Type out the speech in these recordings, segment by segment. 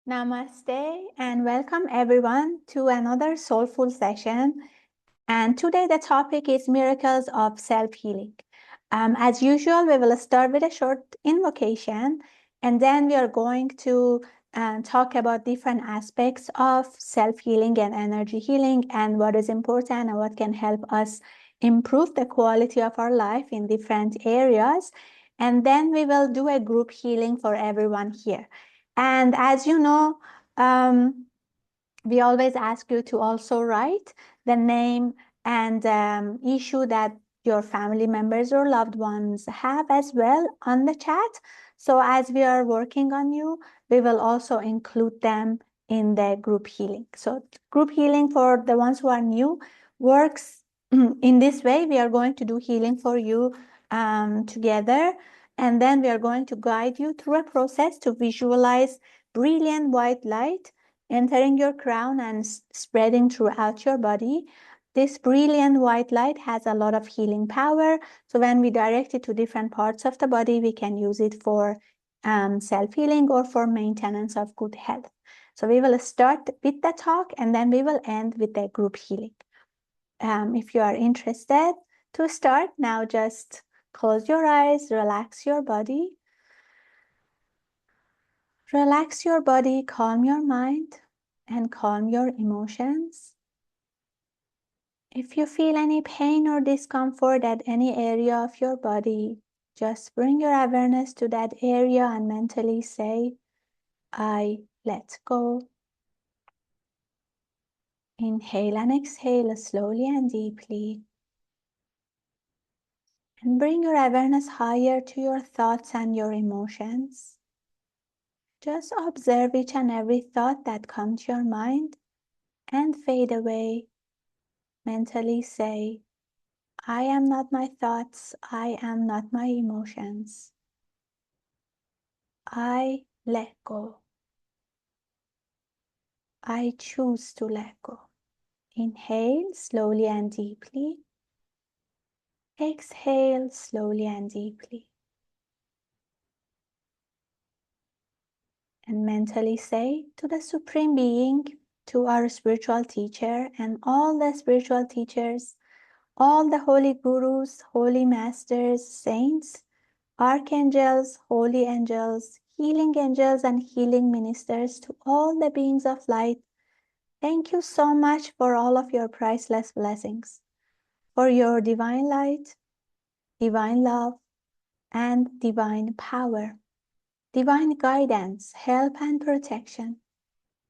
Namaste and welcome everyone to another soulful session. And today the topic is miracles of self-healing. As usual, we will start with a short invocation and then we are going to talk about different aspects of self-healing and energy healing and what is important and what can help us improve the quality of our life in different areas. And then we will do a group healing for everyone here. And as you know, we always ask you to also write the name and issue that your family members or loved ones have as well on the chat. So as we are working on you, we will also include them in the group healing. So group healing for the ones who are new works in this way. We are going to do healing for you together. And then we are going to guide you through a process to visualize brilliant white light entering your crown and spreading throughout your body. This brilliant white light has a lot of healing power. So when we direct it to different parts of the body, we can use it for self-healing or for maintenance of good health. So we will start with the talk and then we will end with the group healing. If you are interested to start now, just close your eyes, relax your body. Relax your body, calm your mind, and calm your emotions. If you feel any pain or discomfort at any area of your body, just bring your awareness to that area and mentally say, I let go. Inhale and exhale slowly and deeply. And bring your awareness higher to your thoughts and your emotions. Just observe each and every thought that comes to your mind and fade away. Mentally say, I am not my thoughts, I am not my emotions. I let go. I choose to let go. Inhale slowly and deeply. Exhale slowly and deeply. And mentally say to the Supreme Being, to our spiritual teacher and all the spiritual teachers, all the holy gurus, holy masters, saints, archangels, holy angels, healing angels, and healing ministers, to all the beings of light, thank you so much for all of your priceless blessings, for your divine light, divine love, and divine power, divine guidance, help and protection,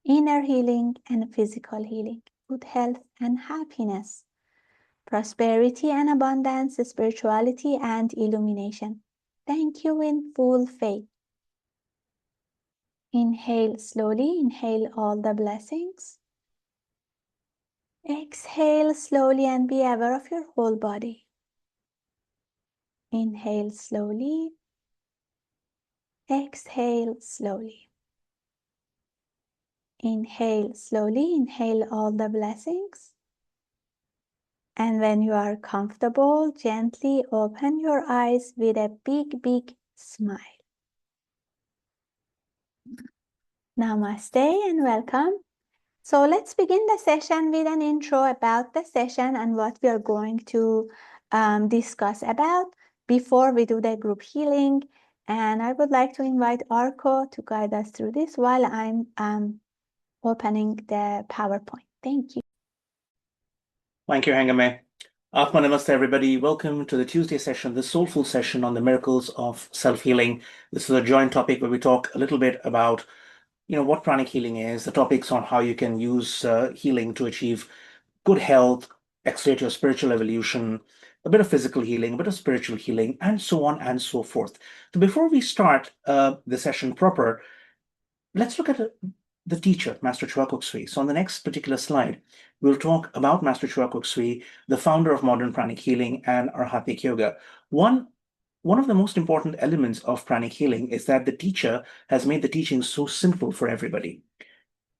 inner healing and physical healing, good health and happiness, prosperity and abundance, spirituality and illumination. Thank you in full faith. Inhale slowly, inhale all the blessings. Exhale slowly and be aware of your whole body. Inhale slowly. Exhale slowly. Inhale slowly, inhale all the blessings. And when you are comfortable, gently open your eyes with a big, big smile. Namaste and welcome. So let's begin the session with an intro about the session and what we are going to discuss about before we do the group healing. And I would like to invite Arko to guide us through this while I'm opening the PowerPoint. Thank you. Thank you, Hangame. Atma Namaste, everybody. Welcome to the Tuesday session, the soulful session on the miracles of self-healing. This is a joint topic where we talk a little bit about what pranic healing is, the topics on how you can use healing to achieve good health, accelerate your spiritual evolution, a bit of physical healing, a bit of spiritual healing, and so on and so forth. So before we start the session proper, let's look at the teacher, Master Chua Kok Sui. So on the next particular slide, we'll talk about Master Chua Kok Sui, the founder of modern pranic healing and Arhatmik Yoga. One of the most important elements of pranic healing is that the teacher has made the teaching so simple for everybody.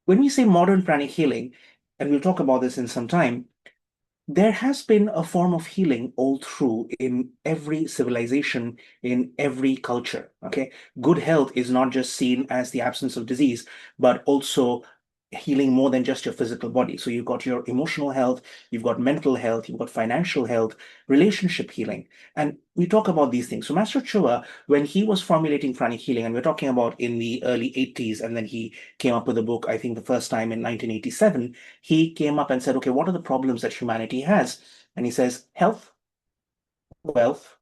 When we say modern pranic healing, and we'll talk about this in some time, there has been a form of healing all through in every civilization, in every culture. Okay. Good health is not just seen as the absence of disease, but also healing more than just your physical body. So you've got your emotional health, you've got mental health, you've got financial health, relationship healing. And we talk about these things. So Master Chua, when he was formulating pranic healing, and we're talking about in the early 80s, and then he came up with a book, I think the first time in 1987, he came up and said, okay, what are the problems that humanity has? And he says, health, wealth,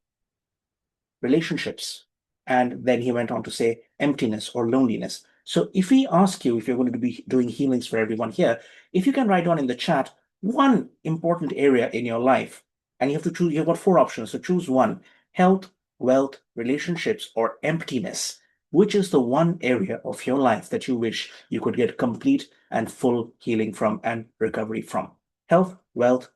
relationships. And then he went on to say emptiness or loneliness. So if we ask you, if you're going to be doing healings for everyone here, if you can write down in the chat one important area in your life, and you have to choose, you've got four options. So choose one: health, wealth, relationships, or emptiness. Which is the one area of your life that you wish you could get complete and full healing from and recovery from? Health, wealth,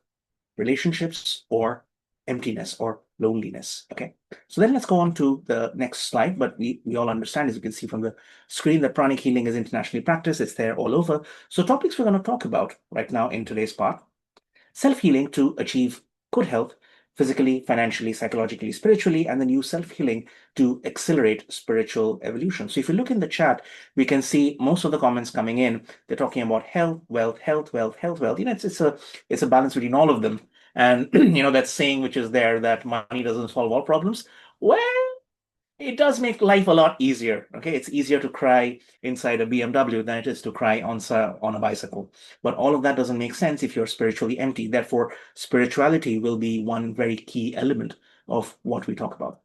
relationships, or emptiness or loneliness. Okay, so then let's go on to the next slide. But we all understand, as you can see from the screen, that pranic healing is internationally practiced. It's there all over. So topics we're going to talk about right now in today's part: self-healing to achieve good health physically, financially, psychologically, spiritually, and then use self-healing to accelerate spiritual evolution. So if you look in the chat, we can see most of the comments coming in. They're talking about health, wealth, health, wealth, health, wealth. It's a balance between all of them. And that saying which is there, that money doesn't solve all problems. Well, it does make life a lot easier. Okay, it's easier to cry inside a BMW than it is to cry on a bicycle. But all of that doesn't make sense if you're spiritually empty. Therefore, spirituality will be one very key element of what we talk about.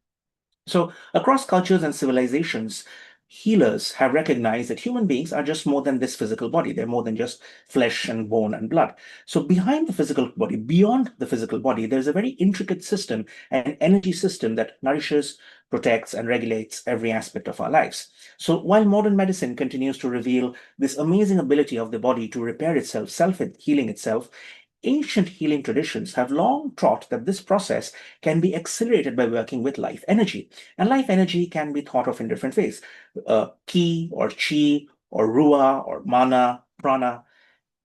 So, across cultures and civilizations, healers have recognized that human beings are just more than this physical body. They're more than just flesh and bone and blood. So, behind the physical body, beyond the physical body, there's a very intricate system, an energy system that nourishes, protects, and regulates every aspect of our lives. So, while modern medicine continues to reveal this amazing ability of the body to repair itself, self healing itself, ancient healing traditions have long taught that this process can be accelerated by working with life energy. And life energy can be thought of in different ways: ki or chi or ruah or mana, prana.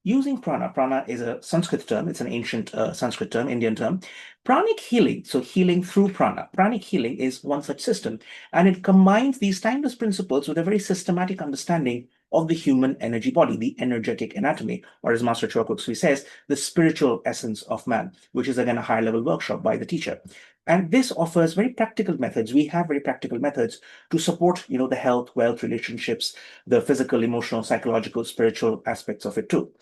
Using prana, prana is a Sanskrit term, it's an ancient Sanskrit term, Indian term. Pranic healing, so healing through prana, pranic healing is one such system, and it combines these timeless principles with a very systematic understanding of the human energy body, the energetic anatomy, or as Master Chokuksui says, the spiritual essence of man, which is again a higher level workshop by the teacher. And this offers very practical methods. We have very practical methods to support, the health, wealth, relationships, the physical, emotional, psychological, spiritual aspects of it too.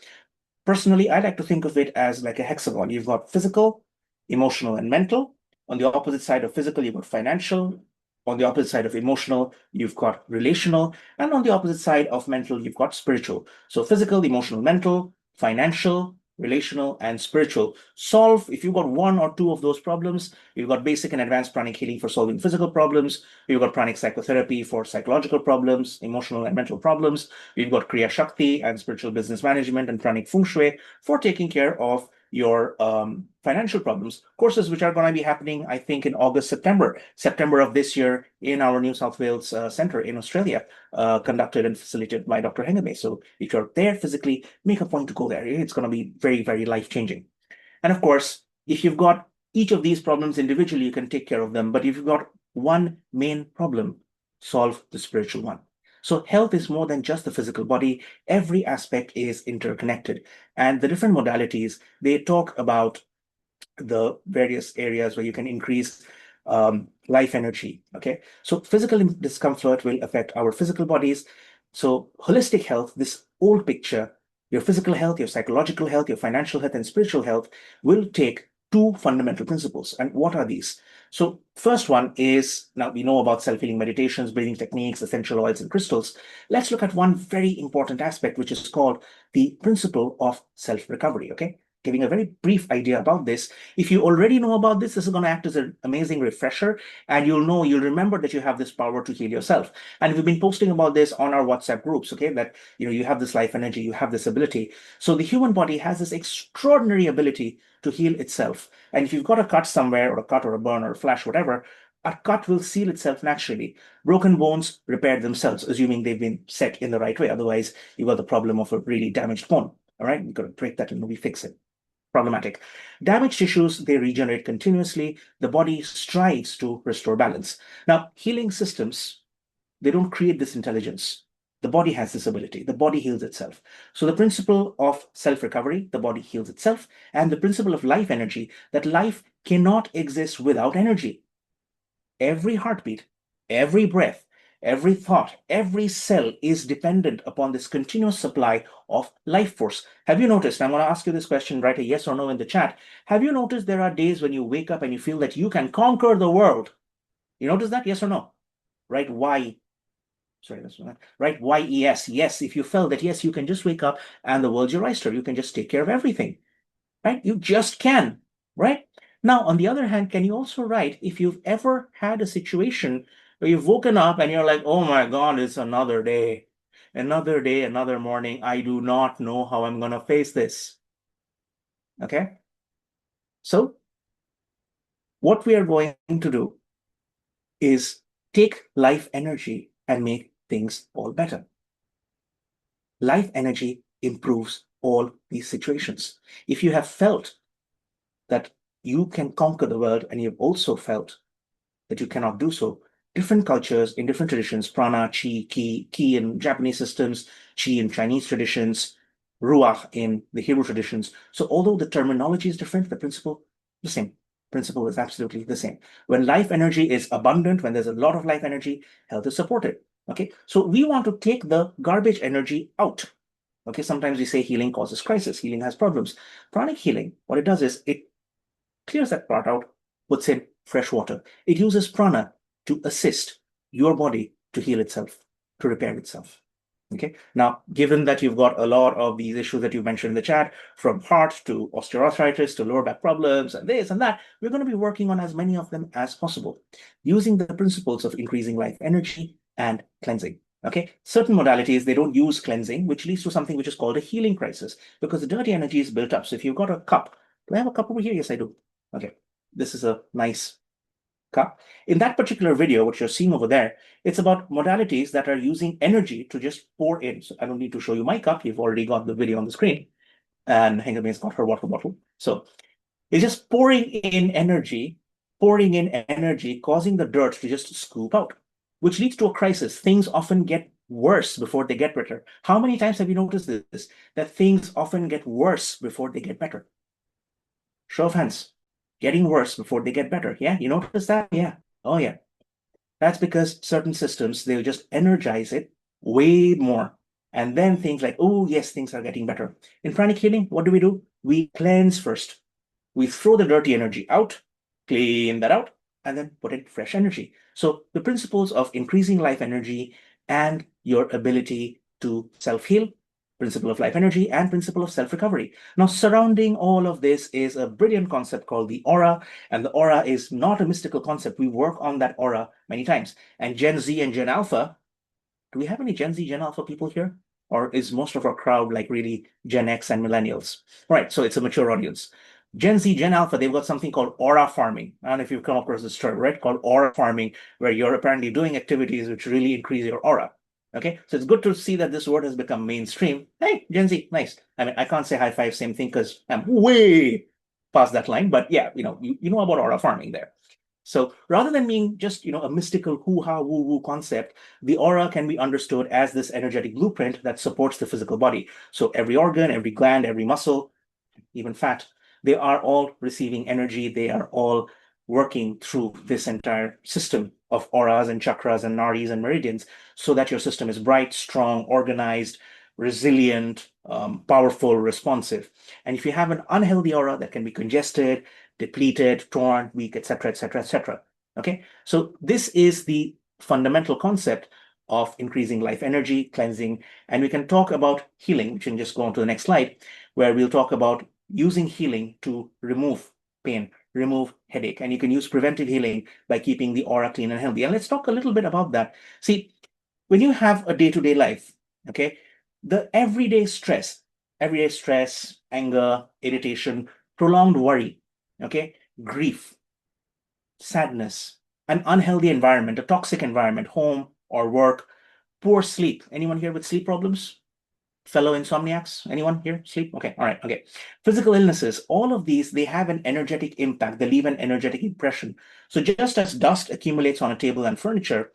Personally, I like to think of it as like a hexagon. You've got physical, emotional, and mental. On the opposite side of physical, you've got financial. On the opposite side of emotional, you've got relational. And on the opposite side of mental, you've got spiritual. So physical, emotional, mental, financial, relational, and spiritual. Solve, if you've got one or two of those problems, you've got basic and advanced pranic healing for solving physical problems. You've got pranic psychotherapy for psychological problems, emotional and mental problems. You've got Kriya Shakti and spiritual business management and pranic feng shui for taking care of your financial problems. Courses which are going to be happening, I think, in August, September of this year in our New South Wales Centre in Australia, conducted and facilitated by Dr. Hengame. So if you're there physically, make a point to go there. It's going to be very, very life-changing. And of course, if you've got each of these problems individually, you can take care of them. But if you've got one main problem, solve the spiritual one. So health is more than just the physical body. Every aspect is interconnected. And the different modalities, they talk about the various areas where you can increase life energy. Okay. So physical discomfort will affect our physical bodies. So holistic health, this old picture, your physical health, your psychological health, your financial health, and spiritual health will take two fundamental principles. And what are these? So first one is, now we know about self-healing meditations, breathing techniques, essential oils, and crystals. Let's look at one very important aspect, which is called the principle of self-recovery. Okay. Giving a very brief idea about this. If you already know about this is going to act as an amazing refresher, and you'll remember that you have this power to heal yourself. And we've been posting about this on our WhatsApp groups, okay, that you have this life energy, you have this ability. So the human body has this extraordinary ability to heal itself. And if you've got a cut somewhere, or a cut or a burn or a flash, whatever, a cut will seal itself naturally. Broken bones repair themselves, assuming they've been set in the right way. Otherwise, you've got the problem of a really damaged bone. All right, you've got to break that and we fix it. problematic. Damaged tissues, they regenerate continuously. The body strives to restore balance. Now, healing systems, they don't create this intelligence. The body has this ability. The body heals itself. So the principle of self-recovery, the body heals itself, and the principle of life energy, that life cannot exist without energy. Every heartbeat, every breath, every thought, every cell is dependent upon this continuous supply of life force. Have you noticed? I'm going to ask you this question, write a yes or no in the chat. Have you noticed there are days when you wake up and you feel that you can conquer the world? You notice that? Yes or no? Right? Why? Sorry, that's not right. Yes. Yes, if you felt that, yes, you can just wake up and the world's your oyster. You can just take care of everything, right? You just can, right? Now, on the other hand, can you also write if you've ever had a situation where you've woken up and you're like, oh my God, it's another day, another morning. I do not know how I'm going to face this. Okay. So what we are going to do is take life energy and make things all better. Life energy improves all these situations. If you have felt that you can conquer the world and you've also felt that you cannot do so, different cultures in different traditions, prana, chi, ki in Japanese systems, chi in Chinese traditions, ruach in the Hebrew traditions. So although the terminology is different, the principle the same. Principle is absolutely the same. When life energy is abundant, when there's a lot of life energy, health is supported. Okay, so we want to take the garbage energy out. Okay, sometimes we say healing causes crisis, healing has problems. Pranic healing, what it does is it clears that part out, puts in fresh water. It uses prana to assist your body to heal itself, to repair itself. Okay. Now, given that you've got a lot of these issues that you mentioned in the chat, from heart to osteoarthritis to lower back problems and this and that, we're going to be working on as many of them as possible using the principles of increasing life energy and cleansing. Okay, certain modalities, they don't use cleansing, which leads to something which is called a healing crisis because the dirty energy is built up. So if you've got a cup, do I have a cup over here? Yes, I do. Okay, this is a nice cup. In that particular video, what you're seeing over there, it's about modalities that are using energy to just pour in. So I don't need to show you my cup. You've already got the video on the screen. And Hengame's got her water bottle. So it's just pouring in energy, causing the dirt to just scoop out, which leads to a crisis. Things often get worse before they get better. How many times have you noticed this? That things often get worse before they get better. Show of hands. Getting worse before they get better. Yeah, you notice that? Yeah. Oh, yeah. That's because certain systems, they'll just energize it way more. And then things like, oh, yes, things are getting better. In pranic healing, what do? We cleanse first. We throw the dirty energy out, clean that out, and then put in fresh energy. So the principles of increasing life energy and your ability to self-heal, principle of life energy, and principle of self-recovery. Now, surrounding all of this is a brilliant concept called the aura, and the aura is not a mystical concept. We work on that aura many times. And Gen Z and Gen Alpha, do we have any Gen Z, Gen Alpha people here? Or is most of our crowd like really Gen X and millennials? Right, so it's a mature audience. Gen Z, Gen Alpha, they've got something called aura farming. I don't know if you've come across this term, right? Called aura farming, where you're apparently doing activities which really increase your aura. Okay, so it's good to see that this word has become mainstream. Hey, Gen Z, nice. I mean, I can't say high five, same thing, because I'm way past that line, but yeah, you know about aura farming there. So rather than being just, a mystical hoo-ha, woo-woo concept, the aura can be understood as this energetic blueprint that supports the physical body. So every organ, every gland, every muscle, even fat, they are all receiving energy. They are all working through this entire system of auras and chakras and nadis and meridians so that your system is bright, strong, organized, resilient, powerful, responsive. And if you have an unhealthy aura, that can be congested, depleted, torn, weak, etc., etc., etc. Okay, so this is the fundamental concept of increasing life energy, cleansing, and we can talk about healing, which can just go on to the next slide, where we'll talk about using healing to remove pain, remove headache, and you can use preventive healing by keeping the aura clean and healthy. And let's talk a little bit about that. See, when you have a day-to-day life, okay, the everyday stress, anger, irritation, prolonged worry, okay, grief, sadness, an unhealthy environment, a toxic environment, home or work, poor sleep. Anyone here with sleep problems? fellow insomniacs? Anyone here? Sleep? Okay, all right, okay. Physical illnesses, all of these, they have an energetic impact. They leave an energetic impression. So just as dust accumulates on a table and furniture,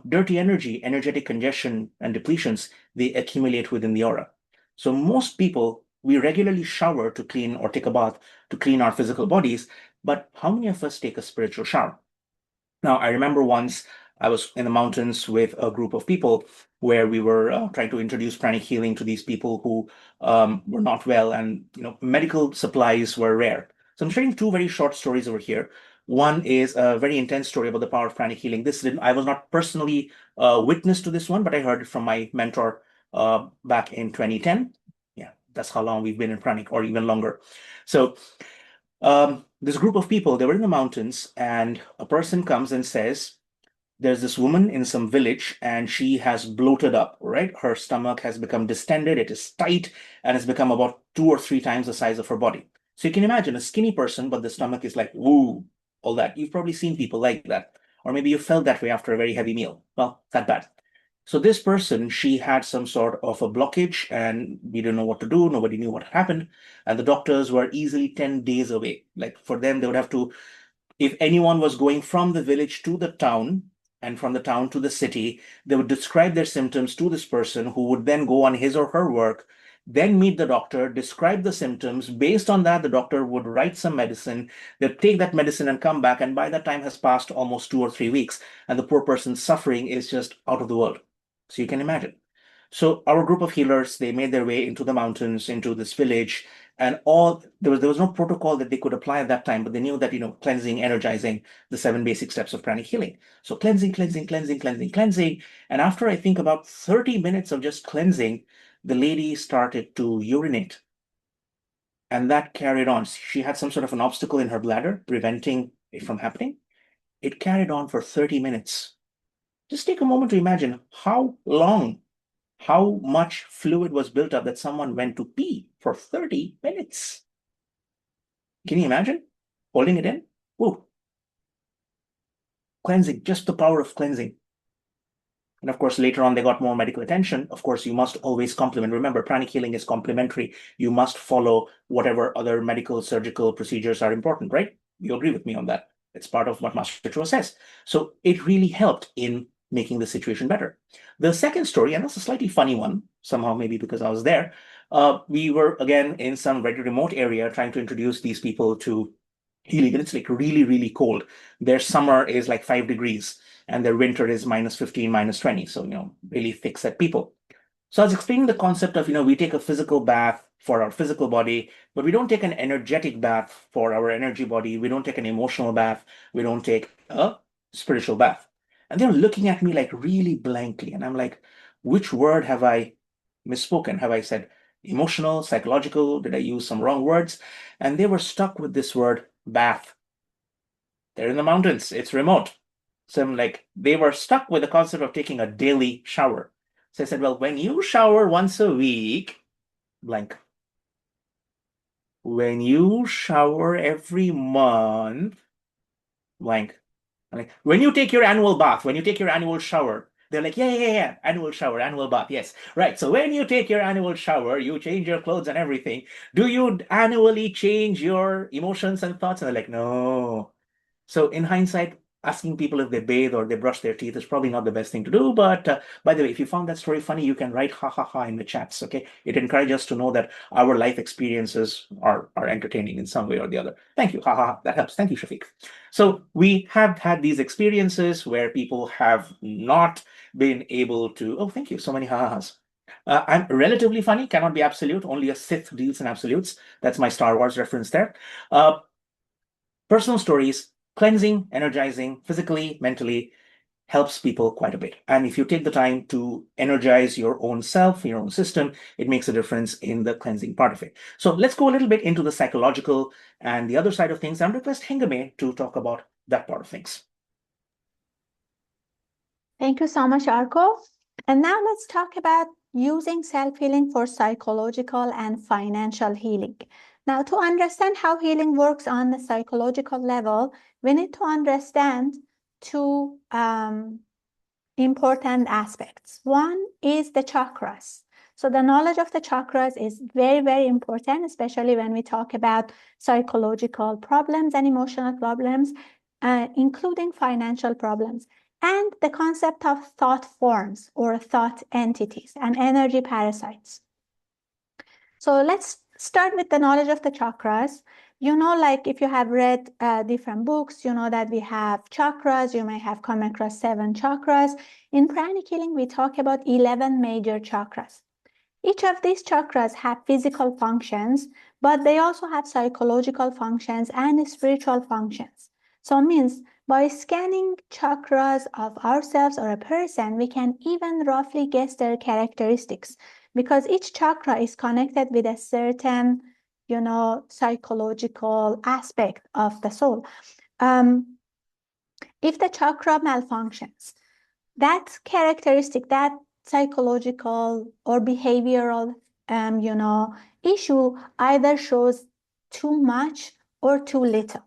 dirty energy, energetic congestion and depletions, they accumulate within the aura. So most people, we regularly shower to clean or take a bath to clean our physical bodies, but how many of us take a spiritual shower? Now, I remember once I was in the mountains with a group of people where we were trying to introduce pranic healing to these people who were not well, and medical supplies were rare. So I'm sharing two very short stories over here. One is a very intense story about the power of pranic healing. I was not personally witness to this one, but I heard it from my mentor back in 2010. Yeah, that's how long we've been in pranic, or even longer. So this group of people, they were in the mountains, and a person comes and says, there's this woman in some village and she has bloated up, right? Her stomach has become distended, it is tight, and it's become about 2 or 3 times the size of her body. So you can imagine a skinny person, but the stomach is like, woo, all that. You've probably seen people like that. Or maybe you felt that way after a very heavy meal. Well, that bad. So this person, she had some sort of a blockage and we didn't know what to do. Nobody knew what happened. And the doctors were easily 10 days away. Like for them, they would have to, if anyone was going from the village to the town and from the town to the city, they would describe their symptoms to this person who would then go on his or her work, then meet the doctor, describe the symptoms. Based on that, the doctor would write some medicine. They'd take that medicine and come back. And by that time has passed almost 2 or 3 weeks. And the poor person's suffering is just out of the world. So you can imagine. So our group of healers, they made their way into the mountains, into this village, and there was no protocol that they could apply at that time, but they knew that, cleansing, energizing, the 7 basic steps of pranic healing. So cleansing, cleansing, cleansing, cleansing, cleansing. And after I think about 30 minutes of just cleansing, the lady started to urinate. And that carried on. She had some sort of an obstacle in her bladder preventing it from happening. It carried on for 30 minutes. Just take a moment to imagine how much fluid was built up that someone went to pee for 30 minutes. Can you imagine holding it in? Whoa. Cleansing, just the power of cleansing. And of course, later on, they got more medical attention. Of course, you must always complement. Remember, pranic healing is complementary. You must follow whatever other medical, surgical procedures are important, right? You agree with me on that. It's part of what Master Chua says. So it really helped in making the situation better. The second story, and that's a slightly funny one, somehow maybe because I was there, we were again in some very remote area trying to introduce these people to healing. And it's like really, really cold. Their summer is like 5 degrees and their winter is -15, -20. So, really thick set people. So I was explaining the concept of, we take a physical bath for our physical body, but we don't take an energetic bath for our energy body. We don't take an emotional bath. We don't take a spiritual bath. And they're looking at me like really blankly. And I'm like, which word have I misspoken? Have I said emotional, psychological? Did I use some wrong words? And they were stuck with this word bath. They're in the mountains. It's remote. So I'm like, they were stuck with the concept of taking a daily shower. So I said, well, when you shower once a week, blank. When you shower every month, blank. I'm like, when you take your annual bath, when you take your annual shower, they're like, yeah, annual shower, annual bath, yes. Right, so when you take your annual shower, you change your clothes and everything. Do you annually change your emotions and thoughts? And they're like, no. So in hindsight, asking people if they bathe or they brush their teeth is probably not the best thing to do. But by the way, if you found that story funny, you can write ha ha ha in the chats. Okay, it encourages us to know that our life experiences are entertaining in some way or the other. Thank you, ha ha ha. That helps. Thank you, Shafiq. So we have had these experiences where people have not been able to. Oh, thank you. So many ha ha has. I'm relatively funny, cannot be absolute. Only a Sith deals in absolutes. That's my Star Wars reference there. Personal stories, cleansing, energizing, physically, mentally, helps people quite a bit. And if you take the time to energize your own self, your own system, it makes a difference in the cleansing part of it. So let's go a little bit into the psychological and the other side of things. I'm request Hengame to talk about that part of things. Thank you so much, Arko. And now let's talk about using self-healing for psychological and financial healing. Now, to understand how healing works on the psychological level, we need to understand two important aspects. One is the chakras. So the knowledge of the chakras is very, very important, especially when we talk about psychological problems and emotional problems, including financial problems, and the concept of thought forms or thought entities and energy parasites. So let's start with the knowledge of the chakras. You know, like if you have read different books, you know that we have chakras. You may have come across 7 chakras. In pranic healing, we talk about 11 major chakras. Each of these chakras have physical functions, but they also have psychological functions and spiritual functions. So it means by scanning chakras of ourselves or a person, we can even roughly guess their characteristics, because each chakra is connected with a certain, you know, psychological aspect of the soul. If the chakra malfunctions, that characteristic, that psychological or behavioral, you know, issue either shows too much or too little.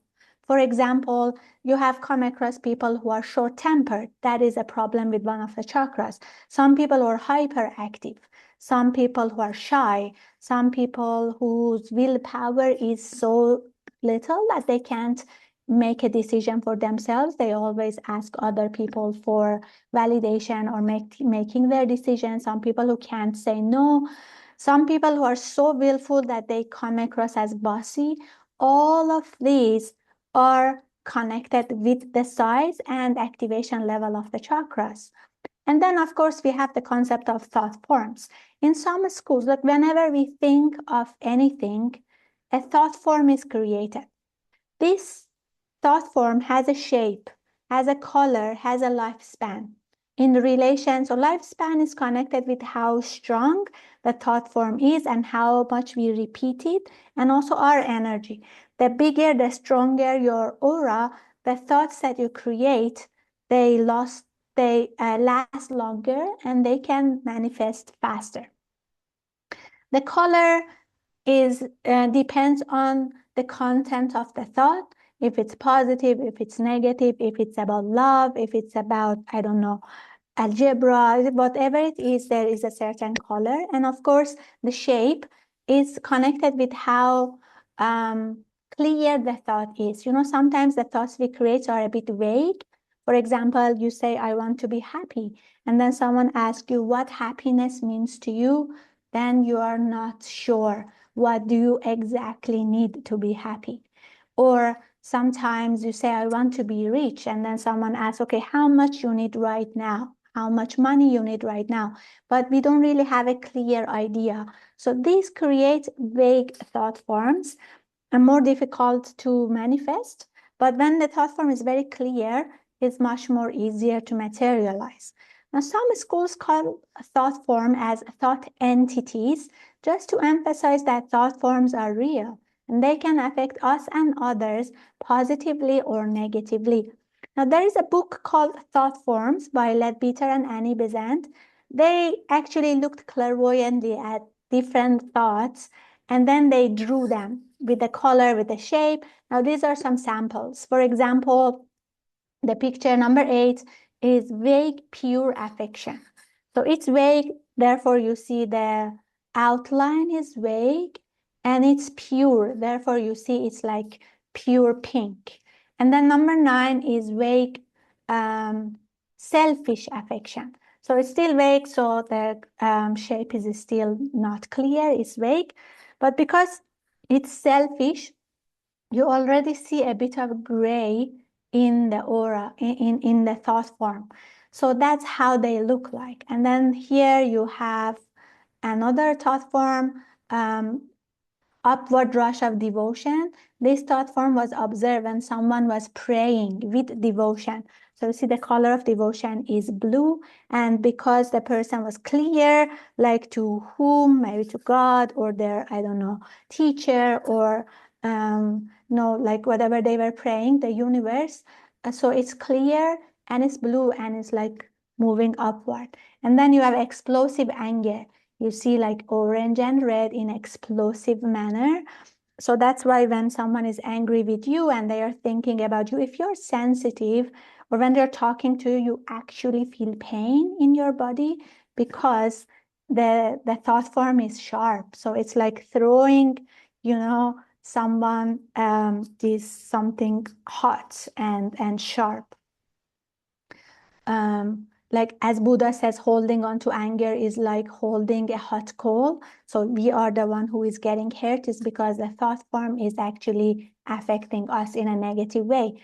For example, you have come across people who are short-tempered. That is a problem with one of the chakras. Some people who are hyperactive. Some people who are shy. Some people whose willpower is so little that they can't make a decision for themselves. They always ask other people for validation or making their decisions. Some people who can't say no. Some people who are so willful that they come across as bossy. All of these are connected with the size and activation level of the chakras. And then, of course, we have the concept of thought forms. In some schools, like whenever we think of anything, a thought form is created. This thought form has a shape, has a color, has a lifespan. In relation, so lifespan is connected with how strong the thought form is and how much we repeat it, and also our energy. The bigger, the stronger your aura, the thoughts that you create, they last longer and they can manifest faster. The color is depends on the content of the thought. If it's positive, if it's negative, if it's about love, if it's about, I don't know, algebra, whatever it is, there is a certain color. And of course, the shape is connected with how clear the thought is. You know, sometimes the thoughts we create are a bit vague. For example, you say, I want to be happy. And then someone asks you what happiness means to you. Then you are not sure. What do you exactly need to be happy? Or sometimes you say, I want to be rich. And then someone asks, okay, how much you need right now? How much money you need right now? But we don't really have a clear idea. So these create vague thought forms and more difficult to manifest. But when the thought form is very clear, it's much more easier to materialize. Now, some schools call thought form as thought entities, just to emphasize that thought forms are real and they can affect us and others positively or negatively. Now, there is a book called Thought Forms by Ledbetter and Annie Besant. They actually looked clairvoyantly at different thoughts and then they drew them with the color, with the shape. Now, these are some samples. For example, the picture number 8 is vague, pure affection. So it's vague, therefore you see the outline is vague and it's pure, therefore you see it's like pure pink. And then number 9 is vague, selfish affection. So it's still vague, so the shape is still not clear, it's vague. But because it's selfish, you already see a bit of gray in the aura, in the thought form. So that's how they look like. And then here you have another thought form, upward rush of devotion. This thought form was observed when someone was praying with devotion. So you see the color of devotion is blue, and because the person was clear, like to whom, maybe to God or their, I don't know, teacher or no, like whatever they were praying, the universe. So it's clear and it's blue and it's like moving upward. And then you have explosive anger. You see like orange and red in explosive manner. So that's why when someone is angry with you and they are thinking about you, if you're sensitive or when they're talking to you, you actually feel pain in your body because the thought form is sharp. So it's like throwing, someone this something hot and sharp. Like as Buddha says, holding on to anger is like holding a hot coal. So we are the one who is getting hurt is because the thought form is actually affecting us in a negative way.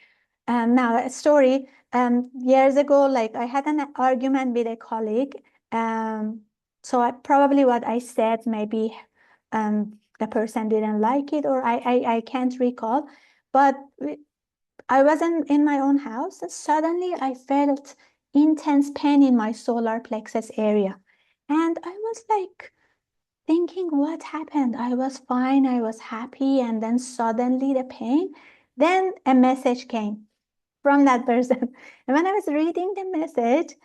Now, a story, years ago, like I had an argument with a colleague. So probably what I said, maybe the person didn't like it, or I can't recall. But I was in my own house, and suddenly I felt intense pain in my solar plexus area. And I was like thinking, what happened? I was fine, I was happy, and then suddenly the pain. Then a message came from that person. And when I was reading the message,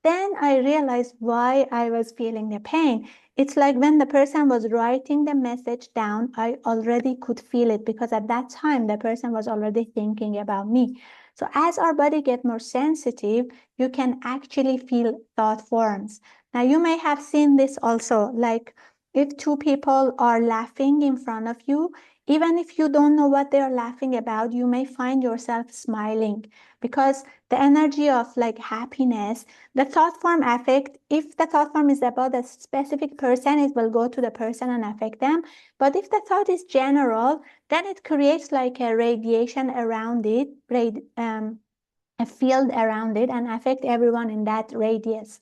then I realized why I was feeling the pain. It's like when the person was writing the message down, I already could feel it because at that time the person was already thinking about me. So as our body get more sensitive, you can actually feel thought forms. Now you may have seen this also, like if two people are laughing in front of you, even if you don't know what they're laughing about, you may find yourself smiling because the energy of like happiness, the thought form affect, if the thought form is about a specific person, it will go to the person and affect them. But if the thought is general, then it creates like a radiation around it, a field around it, and affect everyone in that radius.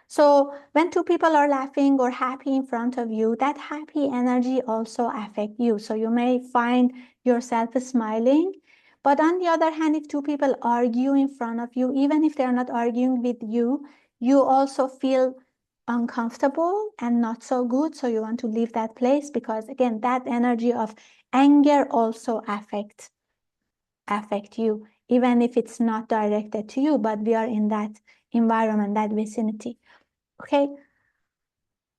So when two people are laughing or happy in front of you, that happy energy also affect you. So you may find yourself smiling. But on the other hand, if two people argue in front of you, even if they're not arguing with you, you also feel uncomfortable and not so good. So you want to leave that place because again, that energy of anger also affect you, even if it's not directed to you, but we are in that environment, that vicinity. Okay,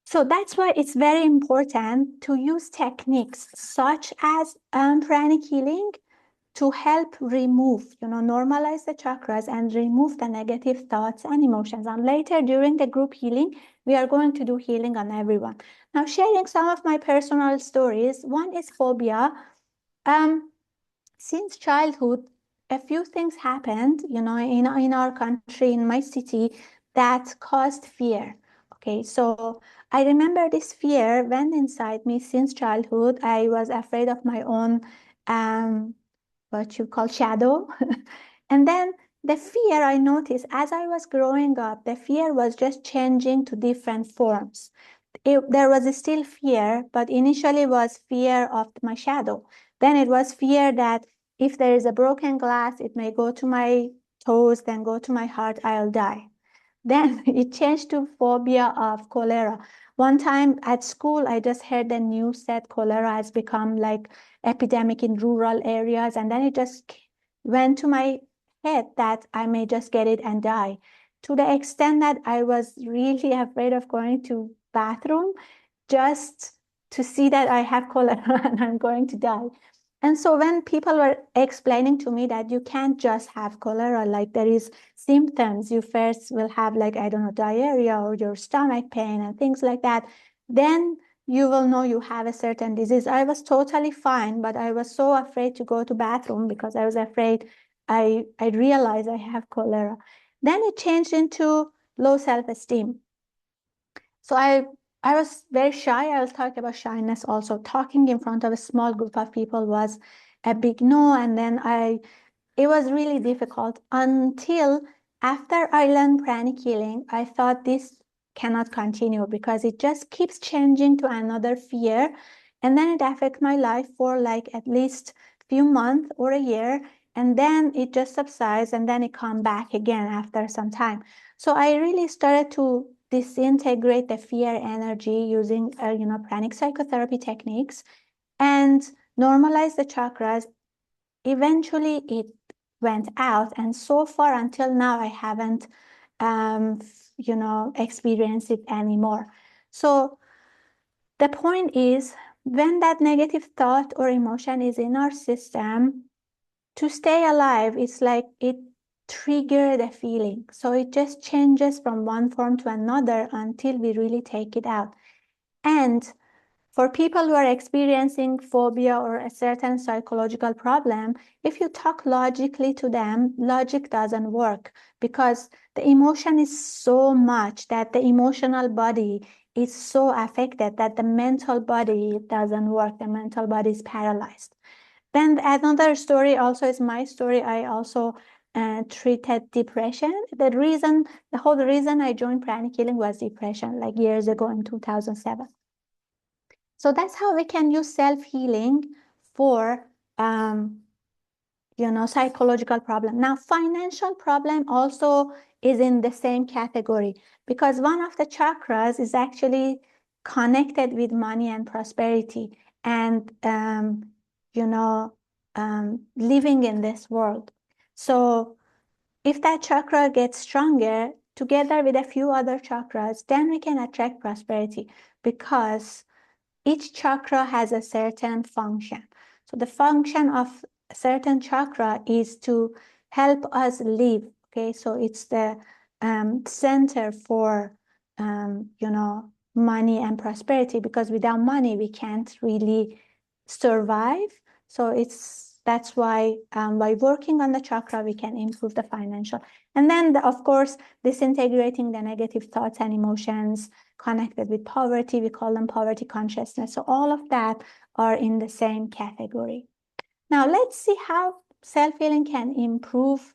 so that's why it's very important to use techniques such as pranic healing to help remove, normalize the chakras and remove the negative thoughts and emotions. And later during the group healing, we are going to do healing on everyone. Now, sharing some of my personal stories. One is phobia. Since childhood, a few things happened, in our country, in my city, that caused fear. Okay, so I remember this fear went inside me since childhood. I was afraid of my own, what you call shadow. And then the fear I noticed as I was growing up, the fear was just changing to different forms. There was still fear, but initially was fear of my shadow. Then it was fear that if there is a broken glass, it may go to my toes, then go to my heart, I'll die. Then it changed to phobia of cholera. One time at school, I just heard the news that cholera has become like epidemic in rural areas. And then it just went to my head that I may just get it and die. To the extent that I was really afraid of going to bathroom just to see that I have cholera and I'm going to die. And so when people were explaining to me that you can't just have cholera, like there is symptoms, you first will have like, I don't know, diarrhea or your stomach pain and things like that, then you will know you have a certain disease. I was totally fine, but I was so afraid to go to bathroom because I was afraid I realized I have cholera. Then it changed into low self-esteem. So I was very shy. I was talking about shyness also. Talking in front of a small group of people was a big no. And then it was really difficult until after I learned pranic healing, I thought this cannot continue because it just keeps changing to another fear. And then it affects my life for like at least few months or a year. And then it just subsides and then it come back again after some time. So I really started to disintegrate the fear energy using, pranic psychotherapy techniques and normalize the chakras. Eventually, it went out, and so far until now, I haven't, experienced it anymore. So the point is, when that negative thought or emotion is in our system, to stay alive, it's like trigger the feeling. So it just changes from one form to another until we really take it out. And for people who are experiencing phobia or a certain psychological problem, if you talk logically to them, logic doesn't work because the emotion is so much that the emotional body is so affected that the mental body doesn't work. The mental body is paralyzed. Then another story also is my story. I also treated depression. The whole reason I joined pranic healing was depression, like years ago in 2007. So that's how we can use self-healing for, psychological problem. Now, financial problem also is in the same category because one of the chakras is actually connected with money and prosperity and, living in this world. So if that chakra gets stronger together with a few other chakras, then we can attract prosperity because each chakra has a certain function. So the function of a certain chakra is to help us live. Okay, so it's the center for money and prosperity because without money we can't really survive. So that's why by working on the chakra we can improve the financial. And then of course disintegrating the negative thoughts and emotions connected with poverty. We call them poverty consciousness. So all of that are in the same category. Now let's see how self-healing can improve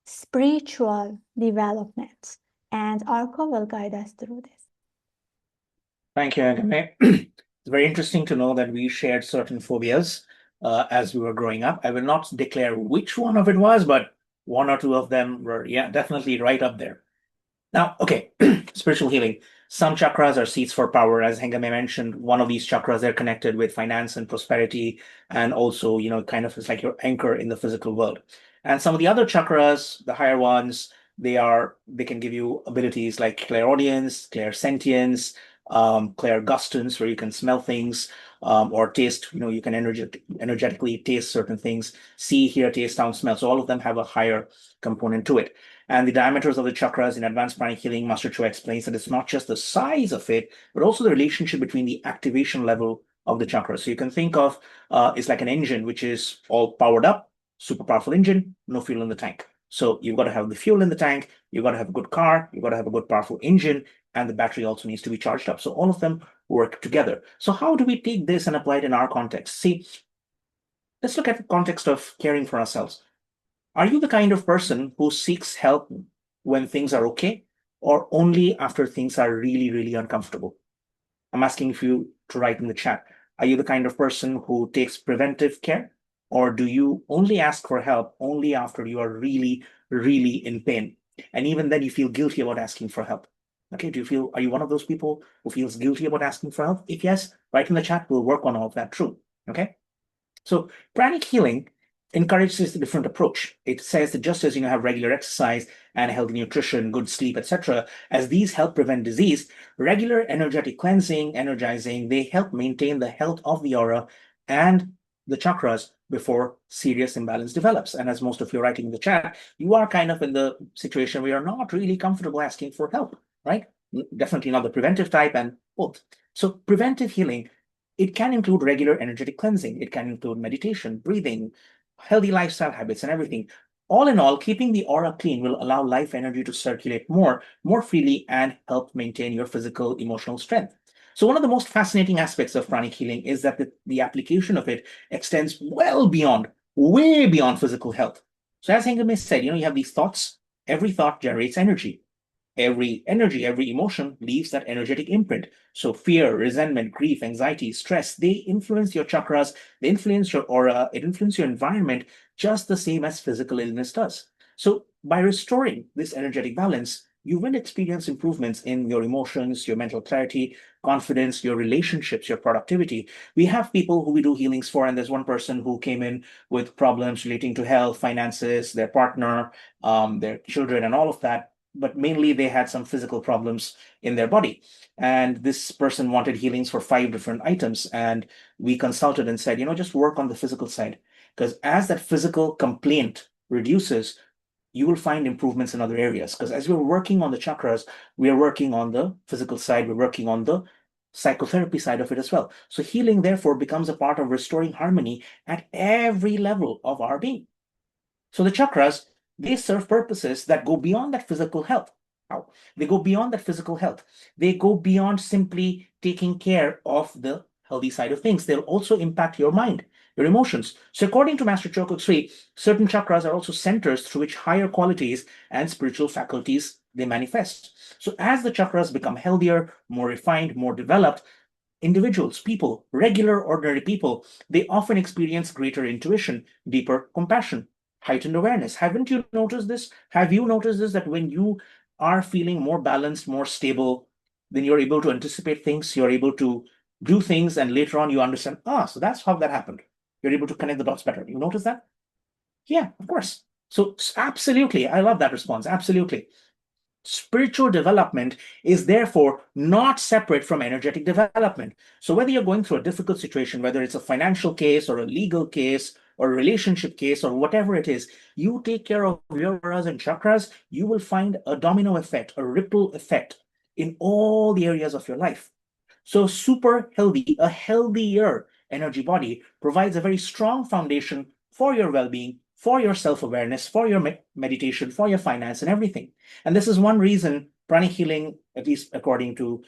spiritual development. And Arko will guide us through this. Thank you, Angame. It's very interesting to know that we shared certain phobias as we were growing up. I will not declare which one of it was, but one or two of them were, yeah, definitely right up there. Now, okay, spiritual healing. Some chakras are seats for power. As Hengame mentioned, one of these chakras, they're connected with finance and prosperity, and also, kind of it's like your anchor in the physical world. And some of the other chakras, the higher ones, they can give you abilities like clairaudience, clairsentience, clairgustance, where you can smell things, or taste, you can energetically taste certain things, see, hear, taste, sound, smell. So all of them have a higher component to it. And the diameters of the chakras in advanced pranic healing, Master Cho explains that it's not just the size of it, but also the relationship between the activation level of the chakras. So you can think of it's like an engine, which is all powered up, super powerful engine, no fuel in the tank. So you've got to have the fuel in the tank, you've got to have a good car, you've got to have a good powerful engine, and the battery also needs to be charged up. So all of them work together. So how do we take this and apply it in our context? See, let's look at the context of caring for ourselves. Are you the kind of person who seeks help when things are okay, or only after things are really, really uncomfortable? I'm asking you to write in the chat. Are you the kind of person who takes preventive care, or do you only ask for help only after you are really, really in pain? And even then, you feel guilty about asking for help. Okay, are you one of those people who feels guilty about asking for help? If yes, write in the chat. We'll work on all of that too. Okay. So pranic healing encourages a different approach. It says that just as you have regular exercise and healthy nutrition, good sleep, etc., as these help prevent disease, regular energetic cleansing, energizing, they help maintain the health of the aura and the chakras before serious imbalance develops. And as most of you are writing in the chat, you are kind of in the situation where you're not really comfortable asking for help, right? Definitely not the preventive type and both. So preventive healing, it can include regular energetic cleansing. It can include meditation, breathing, healthy lifestyle habits, and everything. All in all, keeping the aura clean will allow life energy to circulate more freely and help maintain your physical, emotional strength. So one of the most fascinating aspects of pranic healing is that the application of it extends well beyond, way beyond physical health. So as Hengame said, you have these thoughts. Every thought generates energy. Every energy, every emotion leaves that energetic imprint. So fear, resentment, grief, anxiety, stress, they influence your chakras, they influence your aura, it influences your environment just the same as physical illness does. So by restoring this energetic balance, you will experience improvements in your emotions, your mental clarity, confidence, your relationships, your productivity. We have people who we do healings for, and there's one person who came in with problems relating to health, finances, their partner, their children, and all of that, but mainly they had some physical problems in their body. And this person wanted healings for 5 different items. And we consulted and said, just work on the physical side. Because as that physical complaint reduces, you will find improvements in other areas. Because as we're working on the chakras, we are working on the physical side, we're working on the psychotherapy side of it as well. So healing, therefore, becomes a part of restoring harmony at every level of our being. So the chakras, they serve purposes that go beyond that physical health. How? They go beyond that physical health. They go beyond simply taking care of the healthy side of things. They'll also impact your mind, your emotions. So according to Master Choco Sri, certain chakras are also centers through which higher qualities and spiritual faculties they manifest. So as the chakras become healthier, more refined, more developed, individuals, people, regular, ordinary people, they often experience greater intuition, deeper compassion, heightened awareness. Haven't you noticed this? Have you noticed this, that when you are feeling more balanced, more stable, then you're able to anticipate things, you're able to do things, and later on you understand, so that's how that happened. You're able to connect the dots better. You notice that? Yeah, of course. So absolutely, I love that response. Absolutely. Spiritual development is therefore not separate from energetic development. So whether you're going through a difficult situation, whether it's a financial case or a legal case or a relationship case or whatever it is, you take care of your auras and chakras, you will find a domino effect, a ripple effect in all the areas of your life. So super healthy, a healthier energy body provides a very strong foundation for your well-being, for your self-awareness, for your meditation, for your finance and everything. And this is one reason pranic healing, at least according to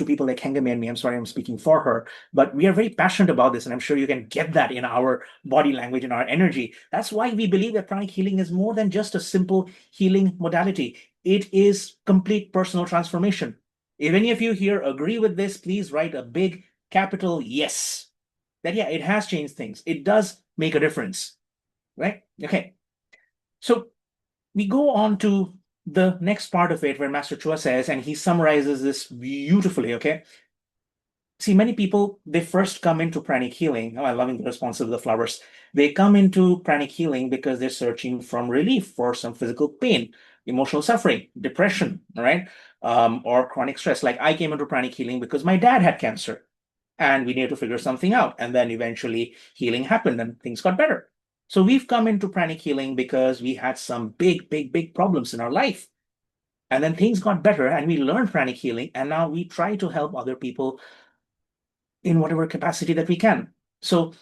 people like Hengame and me, I'm sorry I'm speaking for her, but we are very passionate about this, and I'm sure you can get that in our body language and our energy. That's why we believe that pranic healing is more than just a simple healing modality. It is complete personal transformation. If any of you here agree with this, please write a big capital yes. That, yeah, it has changed things. It does make a difference, right? Okay. So we go on to the next part of it where Master Chua says, and he summarizes this beautifully, okay? See, many people, they first come into pranic healing. Oh, I'm loving the response of the flowers. They come into pranic healing because they're searching from relief for some physical pain, emotional suffering, depression, all right? Or chronic stress. Like I came into pranic healing because my dad had cancer and we needed to figure something out. And then eventually healing happened and things got better. So we've come into pranic healing because we had some big problems in our life. And then things got better and we learned pranic healing. And now we try to help other people in whatever capacity that we can. So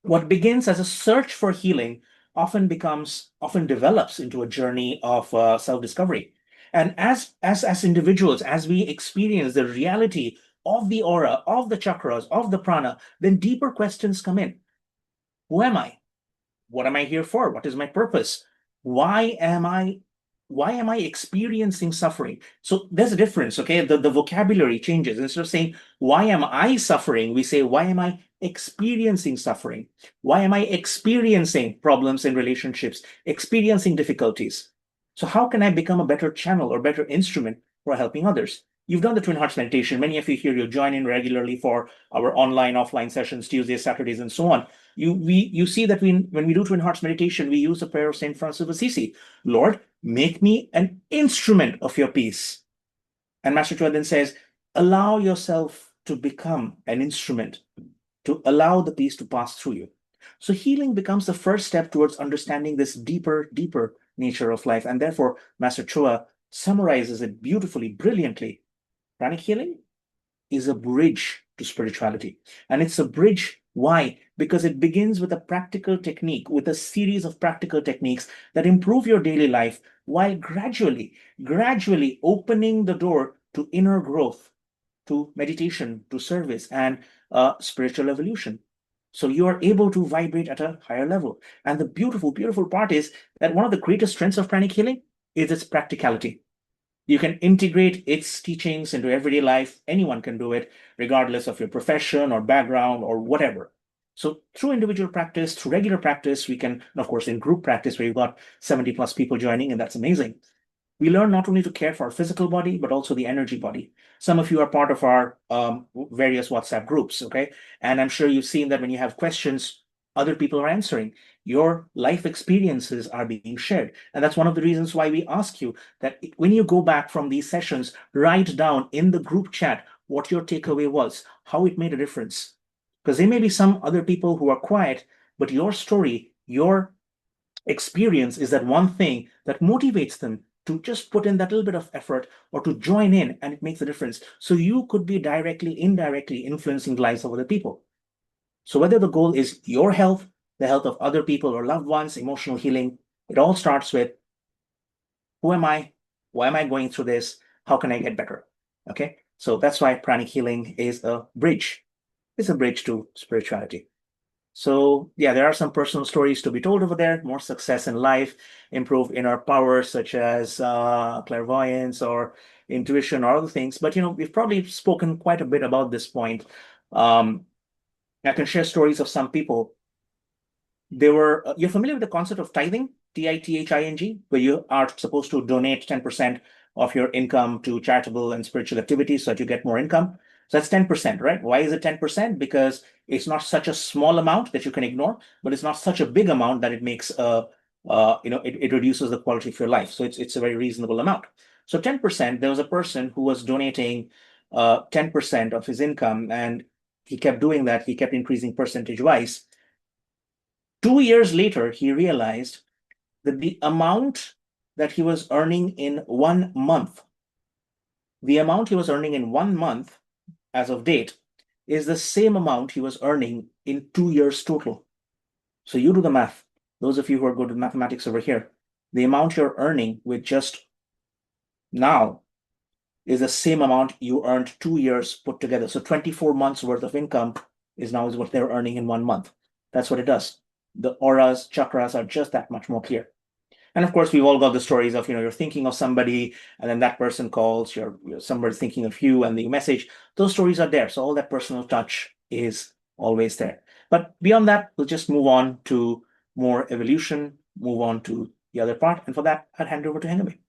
what begins as a search for healing often develops into a journey of self-discovery. And as individuals, as we experience the reality of the aura, of the chakras, of the prana, then deeper questions come in. Who am I? What am I here for? What is my purpose? Why am I experiencing suffering? So there's a difference, okay? The vocabulary changes. Instead of saying, why am I suffering? We say, why am I experiencing suffering? Why am I experiencing problems in relationships, experiencing difficulties? So how can I become a better channel or better instrument for helping others? You've done the Twin Hearts meditation. Many of you here, you join in regularly for our online, offline sessions, Tuesdays, Saturdays, and so on. You see that when we do Twin Hearts meditation, we use the prayer of Saint Francis of Assisi. Lord, make me an instrument of your peace. And Master Chua then says, allow yourself to become an instrument, to allow the peace to pass through you. So healing becomes the first step towards understanding this deeper nature of life. And therefore, Master Chua summarizes it beautifully, brilliantly. Pranic healing is a bridge to spirituality. And it's a bridge. Why? Because it begins with a practical technique, with a series of practical techniques that improve your daily life while gradually opening the door to inner growth, to meditation, to service, and spiritual evolution. So you are able to vibrate at a higher level. And the beautiful part is that one of the greatest strengths of pranic healing is its practicality. You can integrate its teachings into everyday life. Anyone can do it, regardless of your profession or background or whatever. So through individual practice, through regular practice, we can, and of course, in group practice where you've got 70 plus people joining, and that's amazing. We learn not only to care for our physical body, but also the energy body. Some of you are part of our various WhatsApp groups, okay? And I'm sure you've seen that when you have questions, other people are answering. Your life experiences are being shared. And that's one of the reasons why we ask you that when you go back from these sessions, write down in the group chat what your takeaway was, how it made a difference. Because there may be some other people who are quiet, but your story, your experience is that one thing that motivates them to just put in that little bit of effort or to join in, and it makes a difference. So you could be directly, indirectly influencing the lives of other people. So whether the goal is your health, the health of other people or loved ones, emotional healing, it all starts with who am I? Why am I going through this? How can I get better? Okay. So that's why pranic healing is a bridge. It's a bridge to spirituality. So yeah, there are some personal stories to be told over there, more success in life, improve inner powers such as clairvoyance or intuition or other things. But we've probably spoken quite a bit about this point. Um, I can share stories of some people. You're familiar with the concept of tithing, TITHING, where you are supposed to donate 10% of your income to charitable and spiritual activities so that you get more income. So that's 10%, right? Why is it 10%? Because it's not such a small amount that you can ignore, but it's not such a big amount that it makes it reduces the quality of your life. So it's a very reasonable amount. So 10%, there was a person who was donating 10% of his income, and he kept doing that. He kept increasing percentage wise. 2 years later, he realized that the amount that he was earning in 1 month, as of date, is the same amount he was earning in 2 years total. So you do the math. Those of you who are good with mathematics over here, the amount you're earning with just now is the same amount you earned 2 years put together. So 24 months worth of income is what they're earning in 1 month. That's what it does. The auras, chakras are just that much more clear. And of course, we've all got the stories of, you're thinking of somebody and then that person calls, somebody's thinking of you and the message. Those stories are there. So all that personal touch is always there. But beyond that, we'll just move on to more evolution, move on to the other part. And for that, I'll hand over to Hengame.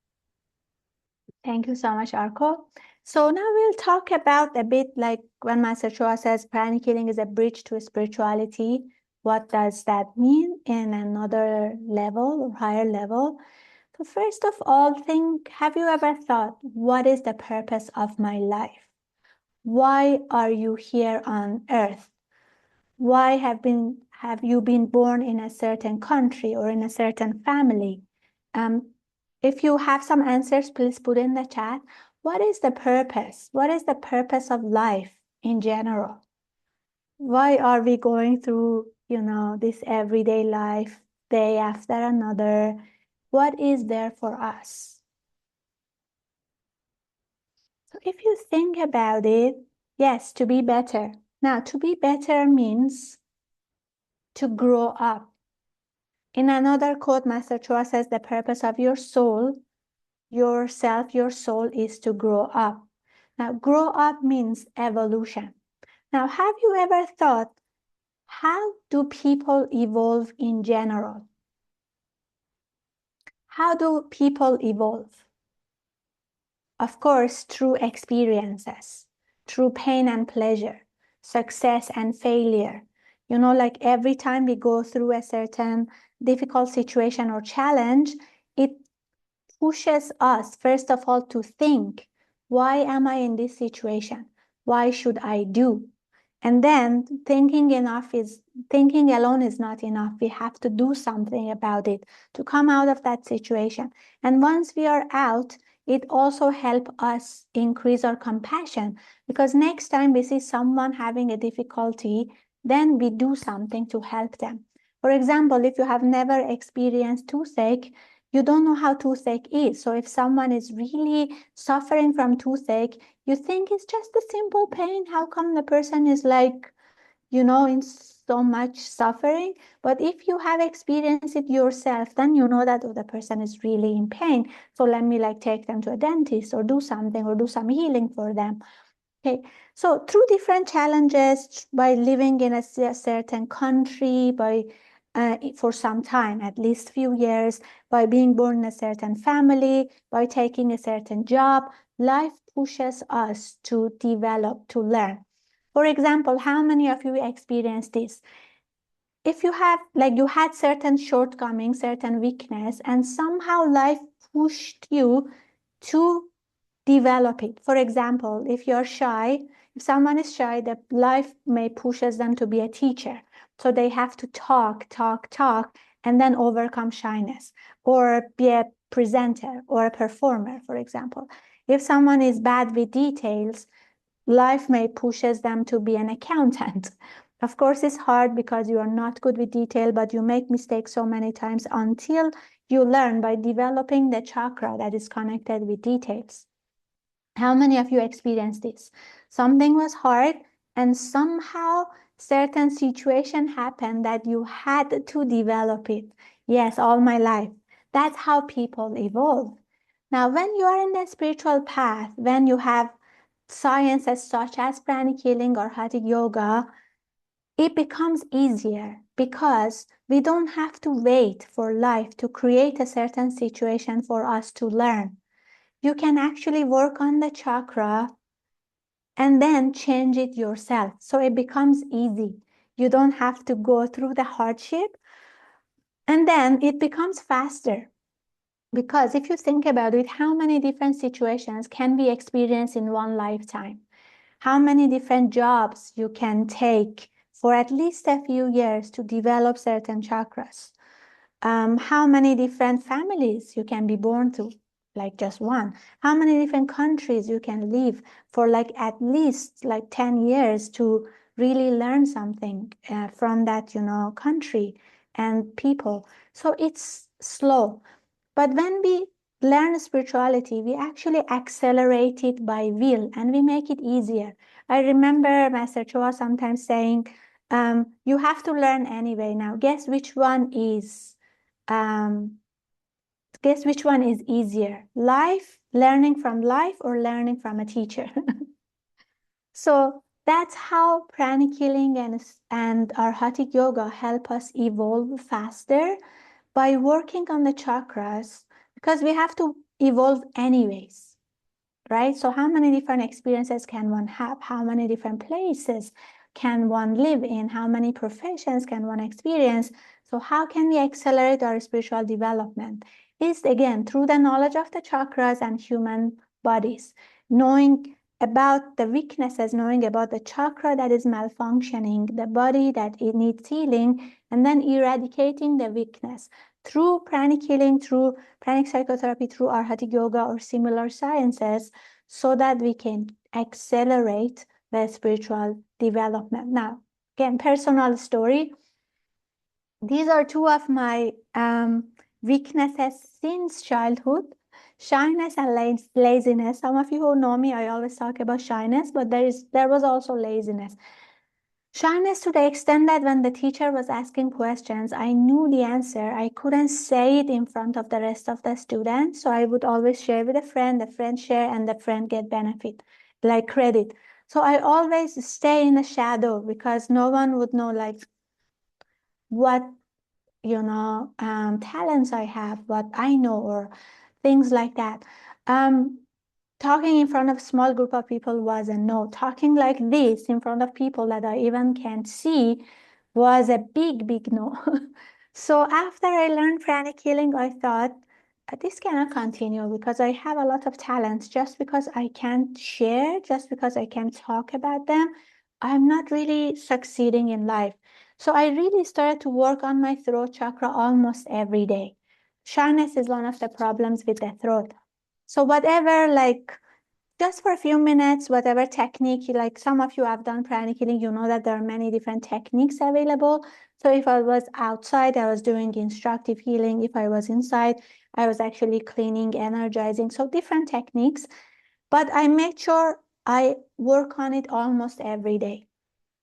Thank you so much, Arko. So now we'll talk about a bit like when Master Choa says pranic healing is a bridge to spirituality. What does that mean in another level or higher level? So first of all, have you ever thought, what is the purpose of my life? Why are you here on earth? Why have you been born in a certain country or in a certain family? If you have some answers, please put in the chat. What is the purpose? What is the purpose of life in general? Why are we going through, this everyday life, day after another? What is there for us? So if you think about it, yes, to be better. Now, to be better means to grow up. In another quote, Master Choa says the purpose of your soul, your soul is to grow up. Now, grow up means evolution. Now, have you ever thought, how do people evolve in general? How do people evolve? Of course, through experiences, through pain and pleasure, success and failure. Like every time we go through a certain difficult situation or challenge, it pushes us, first of all, to think, why am I in this situation? Why should I do? And then thinking alone is not enough. We have to do something about it to come out of that situation. And once we are out, it also helps us increase our compassion, because next time we see someone having a difficulty, then we do something to help them. For example, if you have never experienced toothache, you don't know how toothache is. So if someone is really suffering from toothache, you think it's just a simple pain. How come the person is in so much suffering? But if you have experienced it yourself, then you know that the person is really in pain. So let me take them to a dentist or do something or do some healing for them. Okay, so through different challenges, by living in a certain country, for some time, at least few years, by being born in a certain family, by taking a certain job, life pushes us to develop, to learn. For example, how many of you experienced this? If you have, you had certain shortcomings, certain weakness, and somehow life pushed you to develop it. For example, if you're shy, if someone is shy, life may pushes them to be a teacher. So they have to talk, and then overcome shyness, or be a presenter or a performer, for example. If someone is bad with details, life may pushes them to be an accountant. Of course, it's hard because you are not good with detail, but you make mistakes so many times until you learn by developing the chakra that is connected with details. How many of you experienced this? Something was hard and somehow certain situation happened that you had to develop it. Yes, all my life. That's how people evolve. Now, when you are in the spiritual path, when you have sciences such as pranic healing or hatha yoga, it becomes easier because we don't have to wait for life to create a certain situation for us to learn. You can actually work on the chakra and then change it yourself. So it becomes easy. You don't have to go through the hardship, and then it becomes faster. Because if you think about it, how many different situations can we experience in one lifetime? How many different jobs you can take for at least a few years to develop certain chakras? How many different families you can be born to, like just one? How many different countries you can live for like at least like 10 years to really learn something from that, country and people. So it's slow. But when we learn spirituality, we actually accelerate it by will and we make it easier. I remember Master Choa sometimes saying, you have to learn anyway. Now, guess which one is easier? Learning from life or learning from a teacher? So that's how pranic healing and our hatha yoga help us evolve faster by working on the chakras, because we have to evolve anyways, right? So how many different experiences can one have? How many different places can one live in? How many professions can one experience? So how can we accelerate our spiritual development? Is again through the knowledge of the chakras and human bodies, knowing about the weaknesses, knowing about the chakra that is malfunctioning, the body that it needs healing, and then eradicating the weakness through pranic healing, through pranic psychotherapy, through our hatha yoga or similar sciences, so that we can accelerate the spiritual development. Now, again, personal story. These are two of my weaknesses since childhood: shyness and laziness. Some of you who know me, I always talk about shyness, but there was also laziness. Shyness to the extent that when the teacher was asking questions, I knew the answer. I couldn't say it in front of the rest of the students. So I would always share with a friend, the friend share, and the friend get benefit, like credit. So I always stay in the shadow because no one would know like what, talents I have, what I know, or things like that. Talking in front of a small group of people was a no. Talking like this in front of people that I even can't see was a big, big no. So after I learned pranic healing, I thought, this cannot continue because I have a lot of talents. Just because I can't share, just because I can't talk about them, I'm not really succeeding in life. So I really started to work on my throat chakra almost every day. Shyness is one of the problems with the throat. So whatever, like just for a few minutes, whatever technique, like some of you have done pranic healing, you know that there are many different techniques available. So if I was outside, I was doing instructive healing. If I was inside, I was actually cleaning, energizing. So different techniques, but I made sure I work on it almost every day.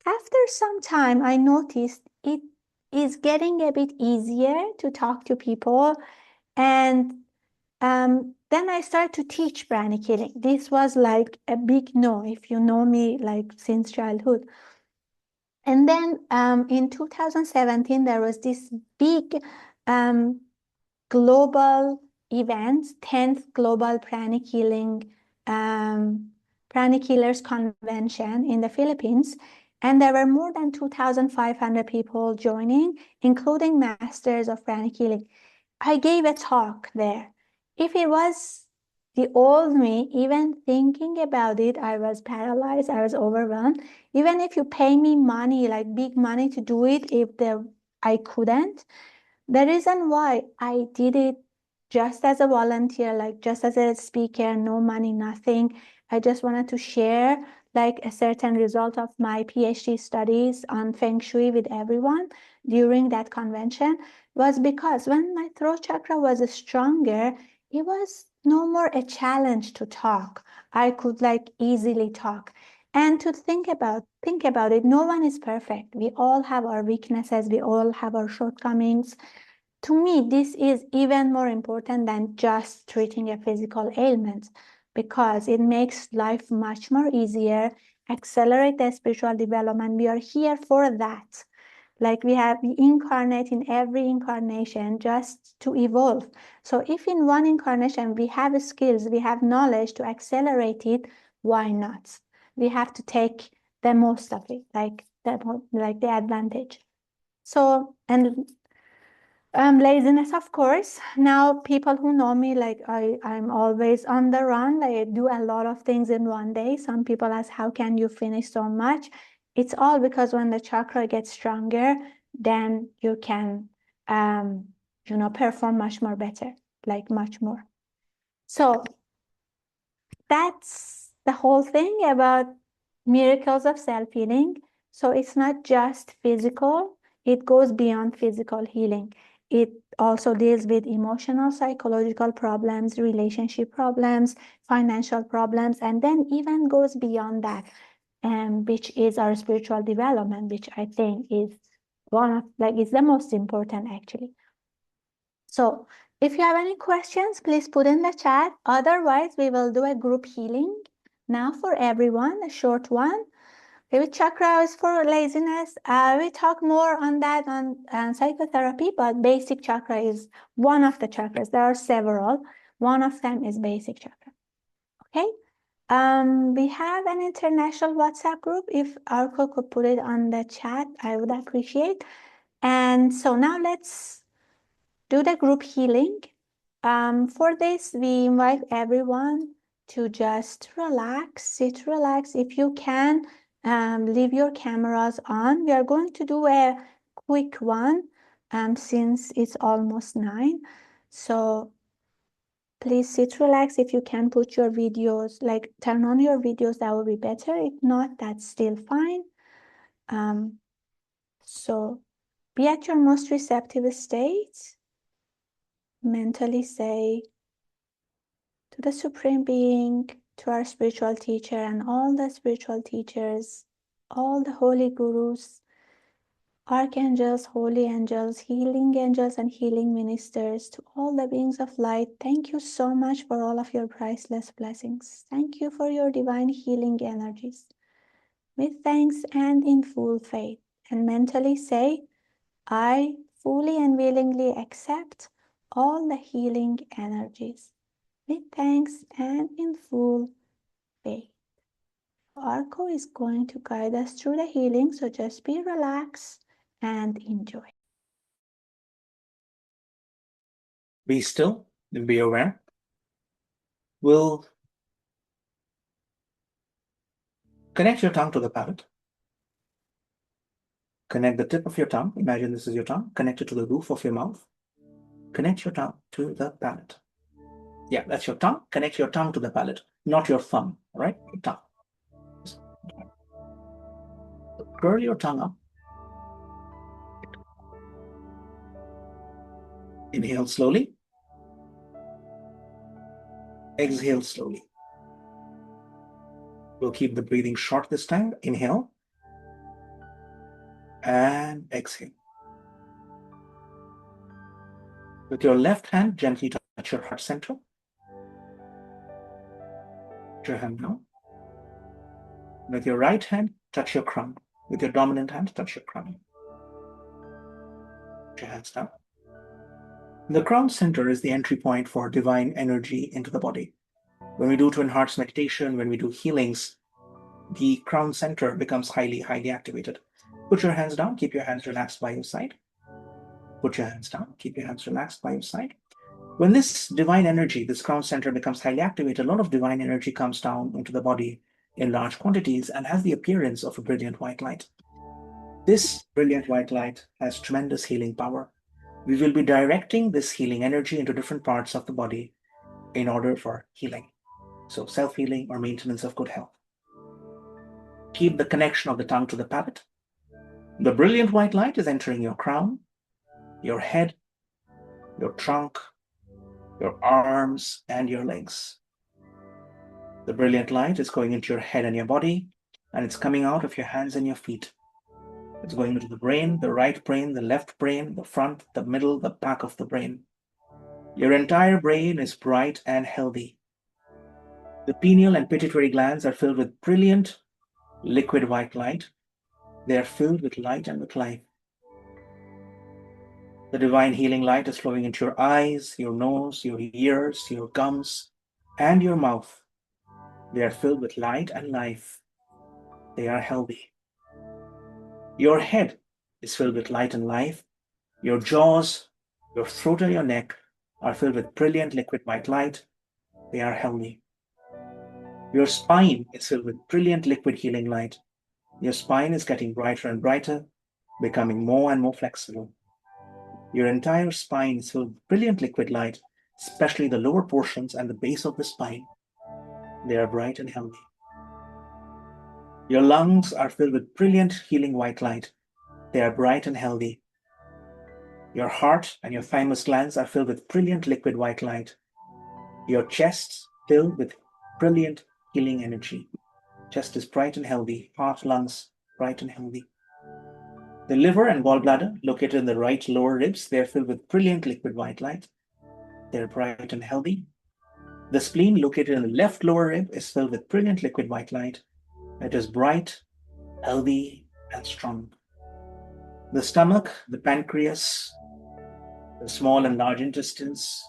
After some time, I noticed it is getting a bit easier to talk to people, and then I started to teach pranic healing. This was like a big no, if you know me like since childhood. And then in 2017, there was this big global event, 10th Global Pranic Healing Pranic Healers Convention in the Philippines. And there were more than 2,500 people joining, including masters of pranic healing. I gave a talk there. If it was the old me, even thinking about it, I was paralyzed, I was overwhelmed. Even if you pay me money, like big money to do it, I couldn't. The reason why I did it just as a volunteer, like just as a speaker, no money, nothing. I just wanted to share like a certain result of my PhD studies on Feng Shui with everyone during that convention was because when my throat chakra was stronger, it was no more a challenge to talk. I could like easily talk. And to think about it, no one is perfect. We all have our weaknesses, we all have our shortcomings. To me, this is even more important than just treating a physical ailment because it makes life much more easier, accelerate the spiritual development. We are here for that. Like we incarnate in every incarnation just to evolve. So if in one incarnation we have skills, we have knowledge to accelerate it, why not? We have to take the most of it, like the advantage. So, and laziness, of course. Now people who know me, like I'm always on the run. Like I do a lot of things in one day. Some people ask, how can you finish so much? It's all because when the chakra gets stronger, then you can, perform much more better, like much more. So that's the whole thing about miracles of self-healing. So it's not just physical, it goes beyond physical healing. It also deals with emotional, psychological problems, relationship problems, financial problems, and then even goes beyond that, which is our spiritual development, which I think is is the most important actually. So if you have any questions, please put in the chat. Otherwise, we will do a group healing now for everyone, a short one. With chakra is for laziness. We talk more on that on psychotherapy, but basic chakra is one of the chakras. There are several. One of them is basic chakra. Okay. We have an international WhatsApp group. If Arko could put it on the chat, I would appreciate. And so now let's do the group healing. For this, we invite everyone to just relax, sit relax. If you can, leave your cameras on. We are going to do a quick one since it's almost 9. So please sit relax. If you can put your videos, like turn on your videos, that will be better. If not, that's still fine. So be at your most receptive state. Mentally say to the Supreme Being, to our spiritual teacher and all the spiritual teachers, all the holy gurus, archangels, holy angels, healing angels, and healing ministers, to all the beings of light, thank you so much for all of your priceless blessings. Thank you for your divine healing energies. With thanks and in full faith, and mentally say, I fully and willingly accept all the healing energies. With thanks and in full faith. Arco is going to guide us through the healing, so just be relaxed and enjoy. Be still and be aware. We'll connect your tongue to the palate. Connect the tip of your tongue. Imagine this is your tongue. Connect it to the roof of your mouth. Connect your tongue to the palate. Yeah, that's your tongue. Connect your tongue to the palate, not your thumb, all right? Your tongue. Curl your tongue up. Inhale slowly. Exhale slowly. We'll keep the breathing short this time. Inhale and exhale. With your left hand, gently touch your heart center. Put your hand down. With your right hand, touch your crown. With your dominant hand, touch your crown. Put your hands down. The crown center is the entry point for divine energy into the body. When we do Twin Hearts meditation, when we do healings, the crown center becomes highly activated. Put your hands down. Keep your hands relaxed by your side. Put your hands down. Keep your hands relaxed by your side. When this divine energy, this crown center becomes highly activated, a lot of divine energy comes down into the body in large quantities and has the appearance of a brilliant white light. This brilliant white light has tremendous healing power. We will be directing this healing energy into different parts of the body in order for healing. So self-healing or maintenance of good health. Keep the connection of the tongue to the palate. The brilliant white light is entering your crown, your head, your trunk, your arms, and your legs. The brilliant light is going into your head and your body, and it's coming out of your hands and your feet. It's going into the brain, the right brain, the left brain, the front, the middle, the back of the brain. Your entire brain is bright and healthy. The pineal and pituitary glands are filled with brilliant liquid white light. They are filled with light and with life. The divine healing light is flowing into your eyes, your nose, your ears, your gums, and your mouth. They are filled with light and life. They are healthy. Your head is filled with light and life. Your jaws, your throat, and your neck are filled with brilliant liquid white light. They are healthy. Your spine is filled with brilliant liquid healing light. Your spine is getting brighter and brighter, becoming more and more flexible. Your entire spine is filled with brilliant liquid light, especially the lower portions and the base of the spine. They are bright and healthy. Your lungs are filled with brilliant healing white light. They are bright and healthy. Your heart and your thymus glands are filled with brilliant liquid white light. Your chest filled with brilliant healing energy. Chest is bright and healthy. Heart, lungs, bright and healthy. The liver and gallbladder, located in the right lower ribs, they are filled with brilliant liquid white light. They're bright and healthy. The spleen, located in the left lower rib, is filled with brilliant liquid white light. It is bright, healthy, and strong. The stomach, the pancreas, the small and large intestines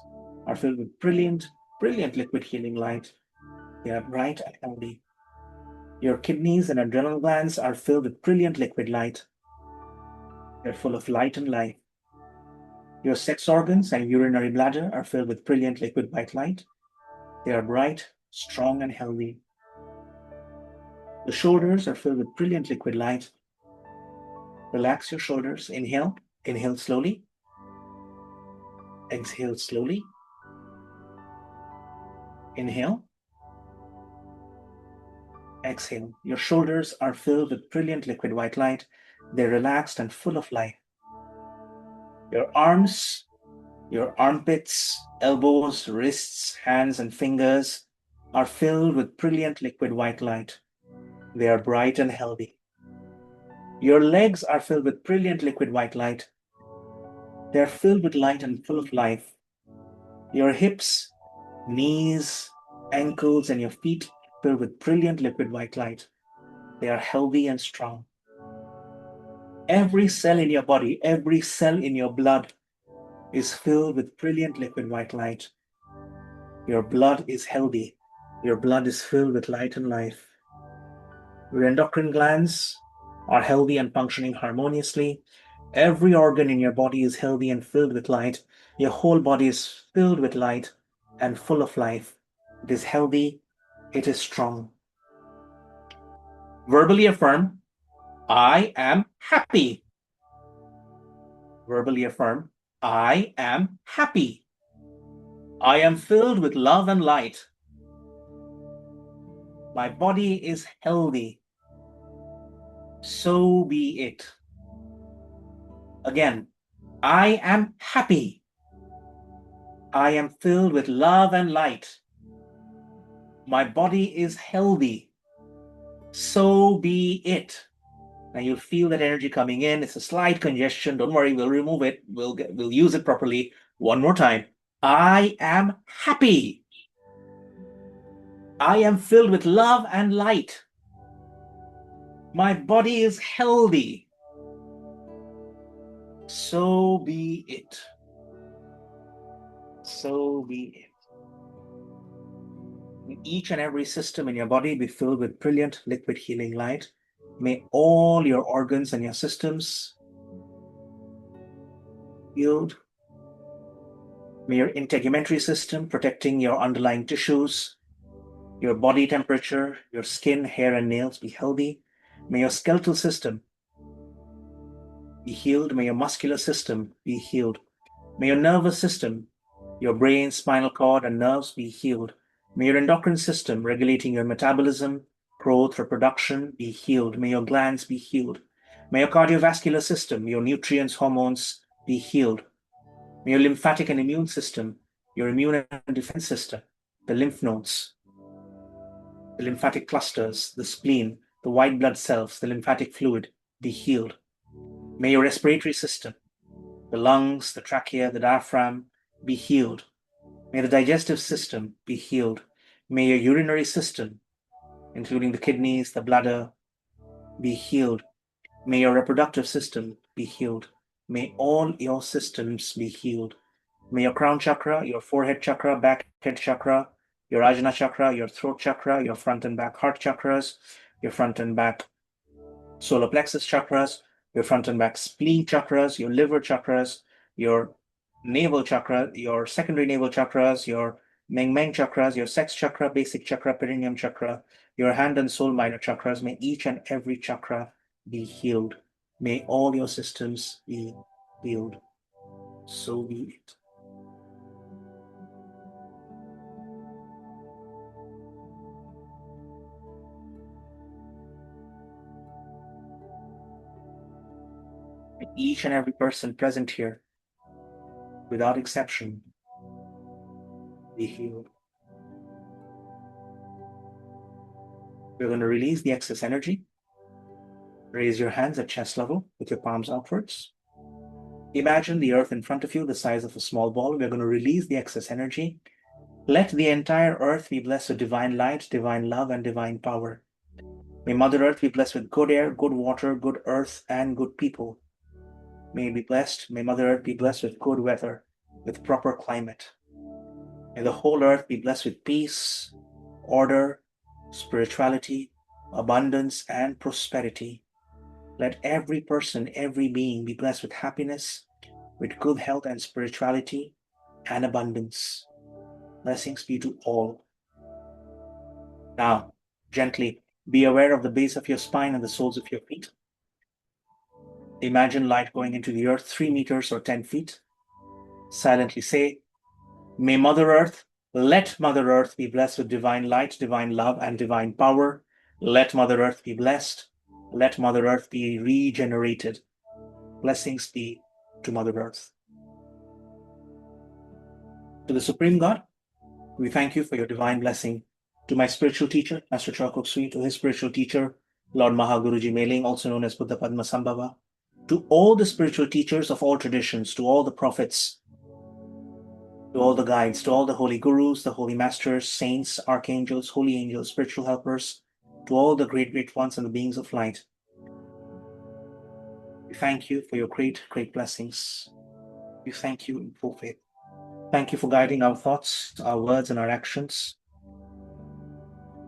are filled with brilliant liquid healing light. They are bright and healthy. Your kidneys and adrenal glands are filled with brilliant liquid light. They're full of light and life. Your sex organs and urinary bladder are filled with brilliant liquid white light. They are bright, strong, and healthy. The shoulders are filled with brilliant liquid light. Relax your shoulders. Inhale. Inhale slowly. Exhale slowly. Inhale. Exhale. Your shoulders are filled with brilliant liquid white light. They're relaxed and full of life. Your arms, your armpits, elbows, wrists, hands, and fingers are filled with brilliant liquid white light. They are bright and healthy. Your legs are filled with brilliant liquid white light. They're filled with light and full of life. Your hips, knees, ankles, and your feet are filled with brilliant liquid white light. They are healthy and strong. Every cell in your body, every cell in your blood is filled with brilliant liquid white light. Your blood is healthy. Your blood is filled with light and life. Your endocrine glands are healthy and functioning harmoniously. Every organ in your body is healthy and filled with light. Your whole body is filled with light and full of life. It is healthy. It is strong. Verbally affirm, I am happy. Verbally affirm, I am happy. I am filled with love and light. My body is healthy. So be it. Again, I am happy. I am filled with love and light. My body is healthy. So be it. Now you'll feel that energy coming in. It's a slight congestion. Don't worry, we'll remove it. We'll use it properly. One more time. I am happy. I am filled with love and light. My body is healthy. So be it. So be it. May each and every system in your body be filled with brilliant liquid healing light. May all your organs and your systems healed. May your integumentary system, protecting your underlying tissues, your body temperature, your skin, hair, and nails be healthy. May your skeletal system be healed. May your muscular system be healed. May your nervous system, your brain, spinal cord, and nerves be healed. May your endocrine system, regulating your metabolism, growth, reproduction, be healed. May your glands be healed. May your cardiovascular system, your nutrients, hormones, be healed. May your lymphatic and immune system, your immune and defense system, the lymph nodes, the lymphatic clusters, the spleen, the white blood cells, the lymphatic fluid, be healed. May your respiratory system, the lungs, the trachea, the diaphragm, be healed. May the digestive system be healed. May your urinary system, including the kidneys, the bladder, be healed. May your reproductive system be healed. May all your systems be healed. May your crown chakra, your forehead chakra, back head chakra, your ajna chakra, your throat chakra, your front and back heart chakras, your front and back solar plexus chakras, your front and back spleen chakras, your liver chakras, your navel chakra, your secondary navel chakras, your Meng Meng chakras, your sex chakra, basic chakra, perineum chakra, your hand and soul minor chakras. May each and every chakra be healed. May all your systems be healed. So be it. May each and every person present here, without exception, be healed. We're going to release the excess energy. Raise your hands at chest level with your palms outwards. Imagine the earth in front of you, the size of a small ball. We're going to release the excess energy. Let the entire earth be blessed with divine light, divine love, and divine power. May Mother Earth be blessed with good air, good water, good earth, and good people. May it be blessed. May Mother Earth be blessed with good weather, with proper climate. May the whole earth be blessed with peace, order, spirituality, abundance, and prosperity. Let every person, every being be blessed with happiness, with good health and spirituality, and abundance. Blessings be to all. Now, gently be aware of the base of your spine and the soles of your feet. Imagine light going into the earth 3 meters or 10 feet. Silently say, may Mother Earth, let Mother Earth be blessed with divine light, divine love, and divine power. Let Mother Earth be blessed. Let Mother Earth be regenerated. Blessings be to Mother Earth. To the Supreme God, we thank you for your divine blessing. To my spiritual teacher, Master Choa Sui, to his spiritual teacher, Lord Mahaguruji Meling, also known as Buddha Padma Sambhava, to all the spiritual teachers of all traditions, to all the prophets, to all the guides, to all the holy gurus, the holy masters, saints, archangels, holy angels, spiritual helpers, to all the great, great ones and the beings of light. We thank you for your great, great blessings. We thank you in full faith. Thank you for guiding our thoughts, our words, and our actions.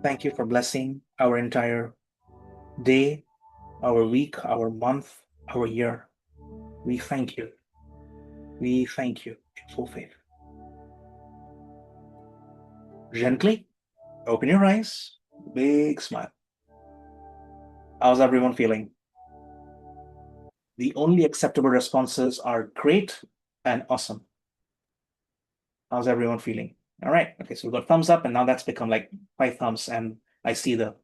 Thank you for blessing our entire day, our week, our month, our year. We thank you. We thank you in full faith. Gently open your eyes, big smile. How's everyone feeling? The only acceptable responses are great and awesome. How's everyone feeling? All right. Okay, so we've got thumbs up, and now that's become like 5 thumbs, and I see the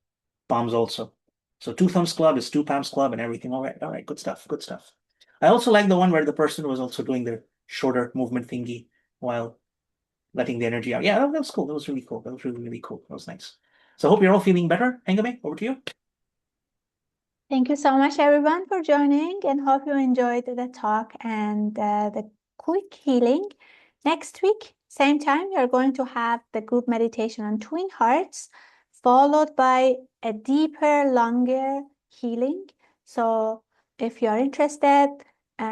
palms also. So 2 thumbs club is 2 palms club and everything. All right, good stuff, good stuff. I also like the one where the person was also doing their shoulder movement thingy while letting the energy out. Yeah, that was cool. That was really cool. That was really, really cool. That was nice. So I hope you're all feeling better. Hengame, over to you. Thank you so much, everyone, for joining, and hope you enjoyed the talk and the quick healing. Next week, same time, we are going to have the group meditation on twin hearts, followed by a deeper, longer healing. So if you're interested,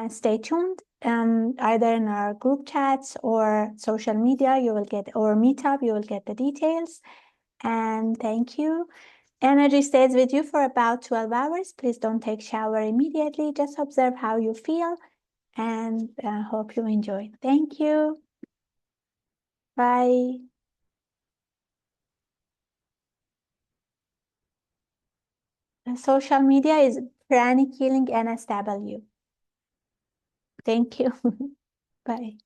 stay tuned. Either in our group chats or social media, you will get, or meetup, you will get the details. And thank you. Energy stays with you for about 12 hours. Please don't take shower immediately. Just observe how you feel, and hope you enjoy. Thank you. Bye. Social media is Pranic Healing NSW. Thank you. Bye.